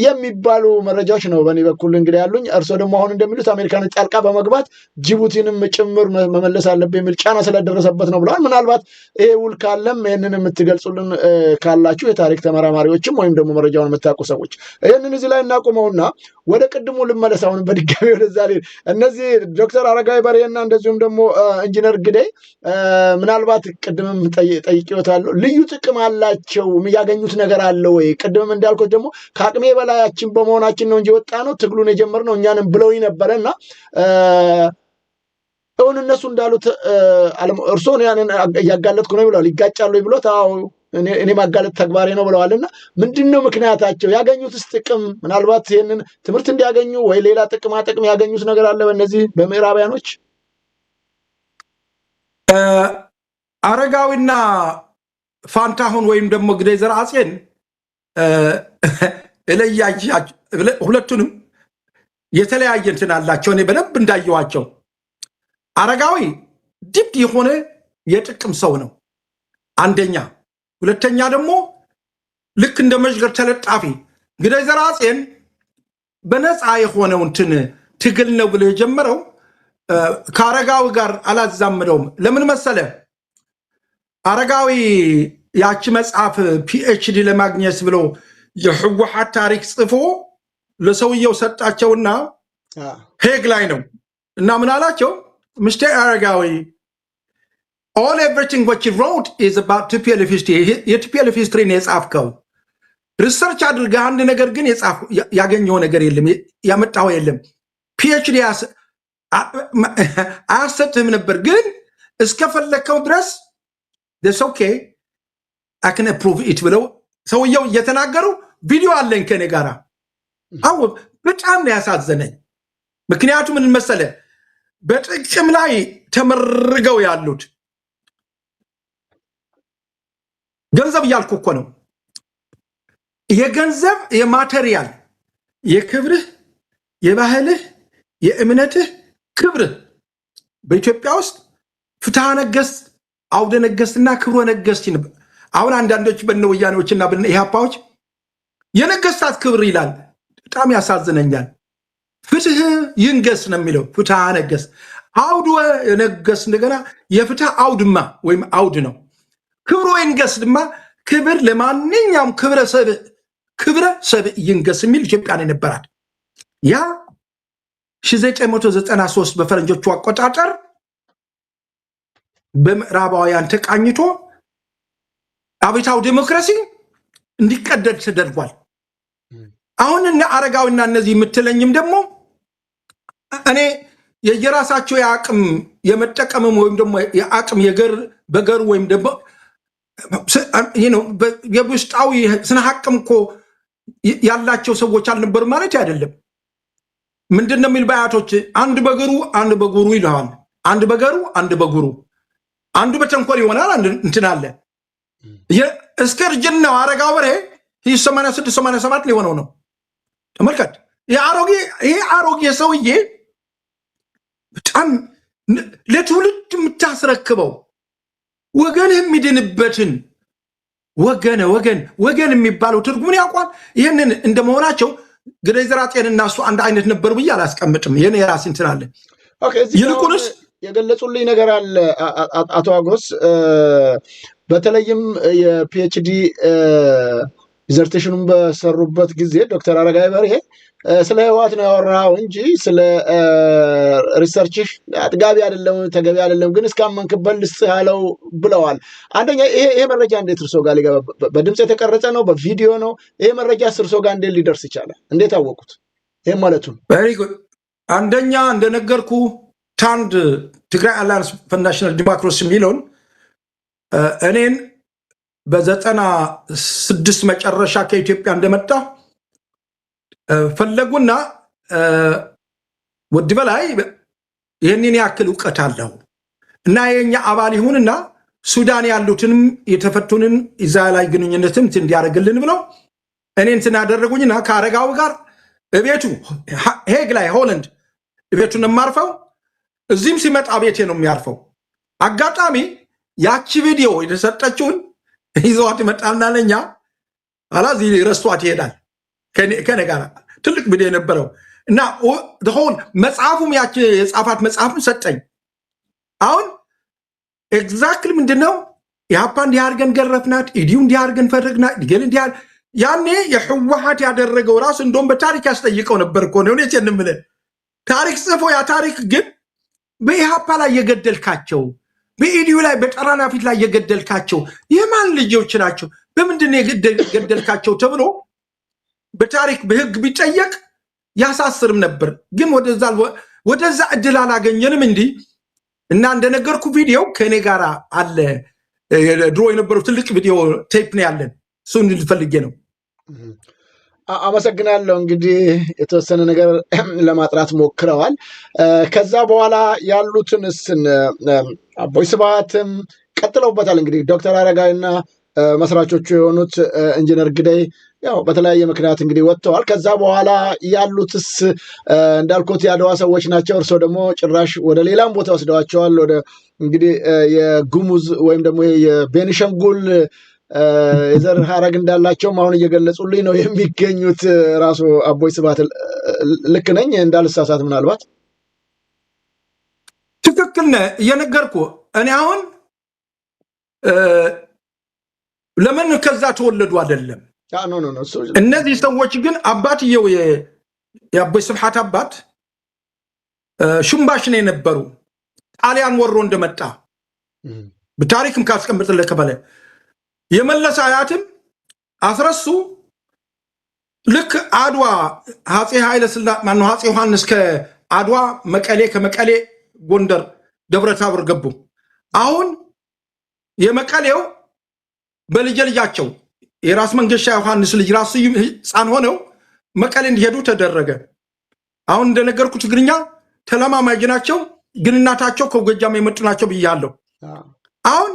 የሚባሉ መረጃዎች ነው በእኔ በኩል እንግዲህ ያሉኝ። እርሶ ደግሞ አሁን እንደሚሉት አሜሪካኖች ጣልቃ በመግባት ጅቡቲንም ጭምር መመለስ አለብን የሚል ጫና ስለደረሰበት ነው ብለዋል። ምናልባት ይሄ ውል ካለም ይህንን የምትገልጹልን ካላችሁ የታሪክ ተመራማሪዎችም ወይም ደግሞ መረጃውን የምታውቁ ሰዎች ይህንን እዚህ ላይ እናቆመውና ወደ ቅድሙ ልመለስ። አሁን በድጋሚ ወደዛ እነዚህ ዶክተር አረጋዊ በርሄና እንደዚሁም ደግሞ ኢንጂነር ግደይ ምናልባት ቅድምም ጠይቄዎታለሁ፣ ልዩ ጥቅም አላቸው የሚያገኙት ነገር አለ ወይ? ቅድምም እንዳልኩት ደግሞ ከአቅሜ በላያችን በመሆናችን ነው እንጂ ወጣ ነው ትግሉን የጀመርነው እኛንም ብለውኝ ነበረና እውን እነሱ እንዳሉት እርሶን ያንን እያጋለጥኩ ነው ብለዋል። ይጋጫሉ ብሎት አዎ እኔ ማጋለጥ ተግባሬ ነው ብለዋልና ምንድነው ምክንያታቸው? ያገኙትስ ጥቅም ምናልባት ይሄንን ትምህርት እንዲያገኙ ወይ ሌላ ጥቅማ ጥቅም ያገኙት ነገር አለ በእነዚህ በምዕራባያኖች? አረጋዊና ፋንታሁን ወይም ደግሞ ግደይ ዘርአጽዮን ሁለቱንም የተለያየ እንትን አላቸው። እኔ በደንብ እንዳየዋቸው አረጋዊ ዲፕ የሆነ የጥቅም ሰው ነው አንደኛ። ሁለተኛ ደግሞ ልክ እንደ መዥገር ተለጣፊ። ግደይ ዘርአጽዮን በነፃ የሆነው እንትን ትግል ነው ብሎ የጀመረው ከአረጋዊ ጋር አላዛምደውም። ለምን መሰለ? አረጋዊ ያቺ መጽሐፍ ፒኤችዲ ለማግኘት ብሎ የህወሓት ታሪክ ጽፎ ለሰውየው ሰጣቸውና ሄግ ላይ ነው እና ምን አላቸው? Mr. Aragawi, everything what you wrote is about TPLF history. የቲፒኤልኤፍ history ነው የጻፍከው። ሪሰርች አድርገህ አንድ ነገር ግን ያገኘው ነገር የለም፣ ያመጣው የለም። ፒኤችዲ አያሰጥህም ነበር፣ ግን እስከፈለከው ድረስ that's okay I can approve it ብለው ሰውየው እየተናገሩ ቪዲዮ አለኝ ከኔ ጋራ። አዎ በጣም ነው ያሳዘነኝ። ምክንያቱም ምን መሰለህ በጥቅም ላይ ተመርገው ያሉት ገንዘብ እያልኩ እኮ ነው። የገንዘብ የማቴሪያል የክብርህ የባህልህ የእምነትህ ክብርህ በኢትዮጵያ ውስጥ ፍትሐ ነገሥት አውደ ነገሥትና ክብረ ነገሥት ይነበር። አሁን አንዳንዶች በነወያኔዎችና በኢህአፓዎች የነገሥታት ክብር ይላል። በጣም ያሳዝነኛል። ፍትህ ይንገስ ነው የሚለው። ፍትሐ ነገሥት አውድ ነገሥት እንደገና የፍትህ አውድማ ወይም አውድ ነው። ክብሮ ይንገስ ድማ ክብር ለማንኛውም ክብረ ሰብ ይንገስ የሚል ኢትዮጵያን የነበራት ያ 1993 በፈረንጆቹ አቆጣጠር በምዕራባውያን ተቃኝቶ አብዮታዊ ዲሞክራሲ እንዲቀደድ ተደርጓል። አሁን እነ አረጋዊና እነዚህ የምትለኝም ደግሞ እኔ የየራሳቸው የአቅም የመጠቀምም ወይም ደግሞ የአቅም በገሩ ወይም ደግሞ የውስጣዊ ስነ ሐቅም እኮ ያላቸው ሰዎች አልነበሩ ማለት አይደለም። ምንድነው የሚል ባያቶች አንድ በገሩ ይልሃል። አንድ በገሩ አንድ በጉሩ አንዱ በተንኮል ይሆናል። አንድ እንትን አለ እስከ እርጅናው አረጋዊ በርሄ 86 87 ሊሆነው ነው። ተመልከት። ይሄ አሮጌ ሰውዬ በጣም ለትውልድ የምታስረክበው ወገንህ የሚድንበትን ወገን የሚባለው ትርጉምን ያውቋል። ይህንን እንደመሆናቸው ግደይ ዘርአጽዮን እና እሱ አንድ አይነት ነበሩ ብዬ አላስቀምጥም። ይህን የራሴ እንትን አለ። ይልቁንስ የገለጹልኝ ነገር አለ አቶ አጎስ። በተለይም የፒኤችዲ ዲዘርቴሽኑን በሰሩበት ጊዜ ዶክተር አረጋዊ በርሄ ስለ ህወሓት ነው ያወራው እንጂ ስለ ሪሰርችህ አጥጋቢ አይደለም፣ ተገቢ አይደለም፣ ግን እስካመንክበት ልስጥህ ያለው ብለዋል። አንደኛ ይሄ መረጃ እንዴት እርሶ ጋር ሊገባ? በድምፅ የተቀረጸ ነው? በቪዲዮ ነው? ይሄ መረጃ እርሶ ጋር እንዴት ሊደርስ ይቻላል? እንዴት አወቁት? ይሄ ማለቱን ቬሪ ጉድ። አንደኛ እንደነገርኩ ታንድ ትግራይ አላያንስ ፎር ናሽናል ዲሞክራሲ የሚለውን እኔን በ96 መጨረሻ ከኢትዮጵያ እንደመጣ ፈለጉና ወድ በላይ ይህንን ያክል እውቀት አለው እና የኛ አባል ይሁንና ሱዳን ያሉትንም የተፈቱንን እዛ ላይ ግንኙነትም እንዲያደርግልን ብለው እኔን ስናደረጉኝና ከአረጋዊ ጋር እቤቱ ሄግ ላይ ሆላንድ እቤቱን የማርፈው እዚህም ሲመጣ ቤቴ ነው የሚያርፈው። አጋጣሚ ያቺ ቪዲዮ የተሰጠችውን ይዘዋት ይመጣልና ለኛ አላዚ ረስቷት ይሄዳል። ከኔ ጋር ትልቅ ቪዲዮ የነበረው እና ሆን መጽሐፉም ያቺ የጻፋት መጽሐፍም ሰጠኝ። አሁን ኤግዛክትሊ ምንድነው ኢህአፓ እንዲህ አድርገን ገረፍናት፣ ኢዲዩ እንዲህ አድርገን ፈረግናት፣ ዲገል እንዲህ ያኔ የህወሓት ያደረገው ራሱ እንደውም በታሪክ ያስጠይቀው ነበር እኮ ነው እኔ የምልህ ታሪክ ጽፎ ያ ታሪክ ግን በኢሃፓ ላይ የገደልካቸው በኢዲዩ ላይ በጠራና ፊት ላይ የገደልካቸው የማን ልጆች ናቸው በምንድን ነው የገደልካቸው ተብሎ በታሪክ በህግ ቢጠየቅ ያሳስርም ነበር ግን ወደዛ እድል አላገኘንም እንዴ እና እንደነገርኩ ቪዲዮ ከኔ ጋር አለ ድሮ የነበረው ትልቅ ቪዲዮ ቴፕ ነው ያለን እሱን እንድፈልጌ ነው አመሰግናለሁ እንግዲህ የተወሰነ ነገር ለማጥራት ሞክረዋል ከዛ በኋላ ያሉትንስ አቦይ ስብሃትም ቀጥለውበታል እንግዲህ ዶክተር አረጋይና መስራቾቹ የሆኑት ኢንጂነር ግደይ ያው በተለያየ ምክንያት እንግዲህ ወጥተዋል ከዛ በኋላ ያሉትስ እንዳልኩት ያደዋ ሰዎች ናቸው እርሶ ደግሞ ጭራሽ ወደ ሌላም ቦታ ወስደዋቸዋል ወደ እንግዲህ የጉሙዝ ወይም ደግሞ የቤኒሻንጉል የዘር ሐረግ እንዳላቸው አሁን እየገለጹልኝ ነው የሚገኙት ራሱ አቦይ ስብሃት ልክ ነኝ እንዳልሳሳት ምናልባት ትክክል ነህ እየነገርኩ እኔ አሁን ለምን ከዛ ተወለዱ አይደለም እነዚህ ሰዎች ግን አባትየው የአቦይ ስብሃት አባት ሽምባሽ ነው የነበሩ ጣሊያን ወሮ እንደመጣ በታሪክም ካስቀምጥልህ ከበለ የመለስ አያትም አስረሱ ልክ አድዋ አፄ ኃይለ ሥላሴ ማን ነው አፄ ዮሐንስ ከአድዋ መቀሌ ከመቀሌ ጎንደር ደብረታቦር ገቡ አሁን የመቀሌው በልጅልጃቸው የራስ መንገሻ ዮሐንስ ልጅ ራስ ህፃን ሆነው መቀሌ እንዲሄዱ ተደረገ አሁን እንደነገርኩ ትግርኛ ተለማማጅ ናቸው ግን እናታቸው ከጎጃም የመጡ ናቸው ብያለሁ አሁን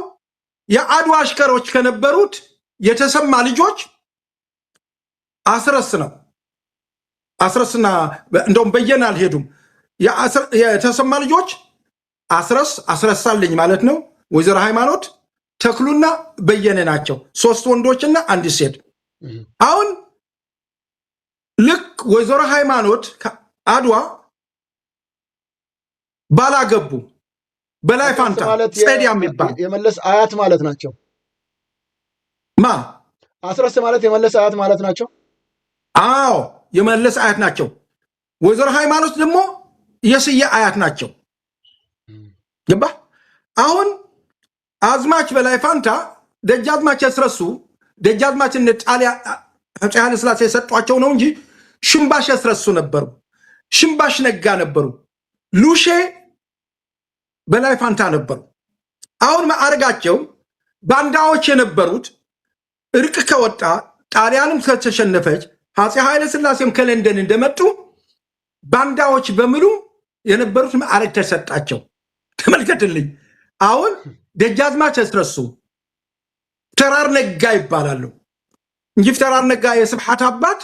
የአድዋ አሽከሮች ከነበሩት የተሰማ ልጆች አስረስና እንደውም በየና አልሄዱም የተሰማ ልጆች አስረሳልኝ ማለት ነው ወይዘሮ ሃይማኖት ተክሉና በየነ ናቸው 3 ወንዶችና 1 ሴት አሁን ልክ ወይዘሮ ሃይማኖት አድዋ ባላገቡ በላይ ፋንታ ስቴዲየም ይባል የመለስ አያት ማለት ናቸው አስረስ ማለት የመለስ አያት ማለት ናቸው አዎ የመለስ አያት ናቸው ወይዘሮ ሃይማኖት ደግሞ የስዬ አያት ናቸው ገባ አሁን አዝማች በላይ ፋንታ ደጃዝማች ያስረሱ ደጃዝማች እንደ ጣሊያን ስላሴ የሰጧቸው ነው እንጂ ሽምባሽ ያስረሱ ነበሩ ሽምባሽ ነጋ ነበሩ ሉሼ በላይ ፋንታ ነበሩ አሁን ማዕረጋቸው ባንዳዎች የነበሩት እርቅ ከወጣ ጣሊያንም ከተሸነፈች አፄ ኃይለ ሥላሴም ከለንደን እንደመጡ ባንዳዎች በሙሉ የነበሩት ማዕረግ ተሰጣቸው ተመልከትልኝ አሁን ደጃዝማች ያስረሱ ተራር ነጋ ይባላሉ እንጂ ተራር ነጋ የስብሃት አባት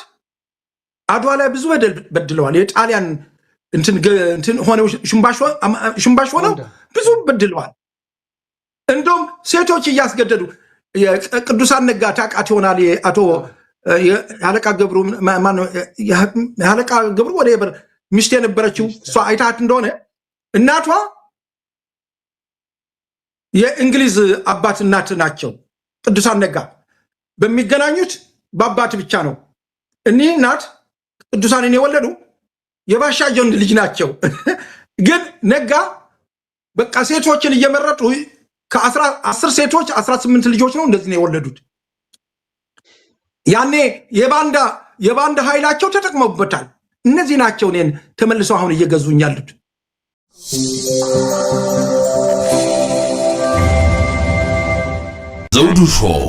አድዋ ላይ ብዙ በድለዋል የጣሊያን እንትን ሆነው ሽምባሽ ሆነው ብዙ በድለዋል እንደውም ሴቶች እያስገደዱ ቅዱሳን ነጋ ታቃት ይሆናል አቶ ያለቃ ገብሩ ማን ያለቃ ገብሩ ወደ ሚስት የነበረችው እሷ አይታት እንደሆነ እናቷ የእንግሊዝ አባት እናት ናቸው ቅዱሳን ነጋ በሚገናኙት በአባት ብቻ ነው እኒህ እናት ቅዱሳንን የወለዱ የባሻ ጆን ልጅ ናቸው ግን ነጋ በቃ ሴቶችን እየመረጡ ከ10 ሴቶች 18 ልጆች ነው እንደዚህ ነው የወለዱት ያኔ የባንዳ ኃይላቸው ተጠቅመውበታል እነዚህ ናቸው እኔን ተመልሰው አሁን እየገዙኝ ያሉት ዘውዱ ሾው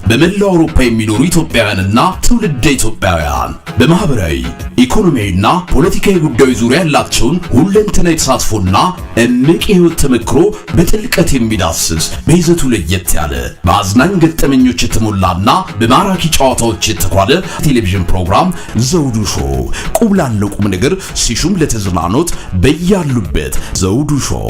በመላው አውሮፓ የሚኖሩ ኢትዮጵያውያንና ትውልደ ኢትዮጵያውያን በማህበራዊ ኢኮኖሚያዊና ፖለቲካዊ ጉዳዮች ዙሪያ ያላቸውን ሁለንተናዊ ተሳትፎና እምቅ የህይወት ተመክሮ በጥልቀት የሚዳስስ በይዘቱ ለየት ያለ በአዝናኝ ገጠመኞች የተሞላና በማራኪ ጨዋታዎች የተኳለ ቴሌቪዥን ፕሮግራም ዘውዱ ሾው ቁም ላለው ቁም ነገር ሲሹም ለተዝናኖት በያሉበት ዘውዱ ሾው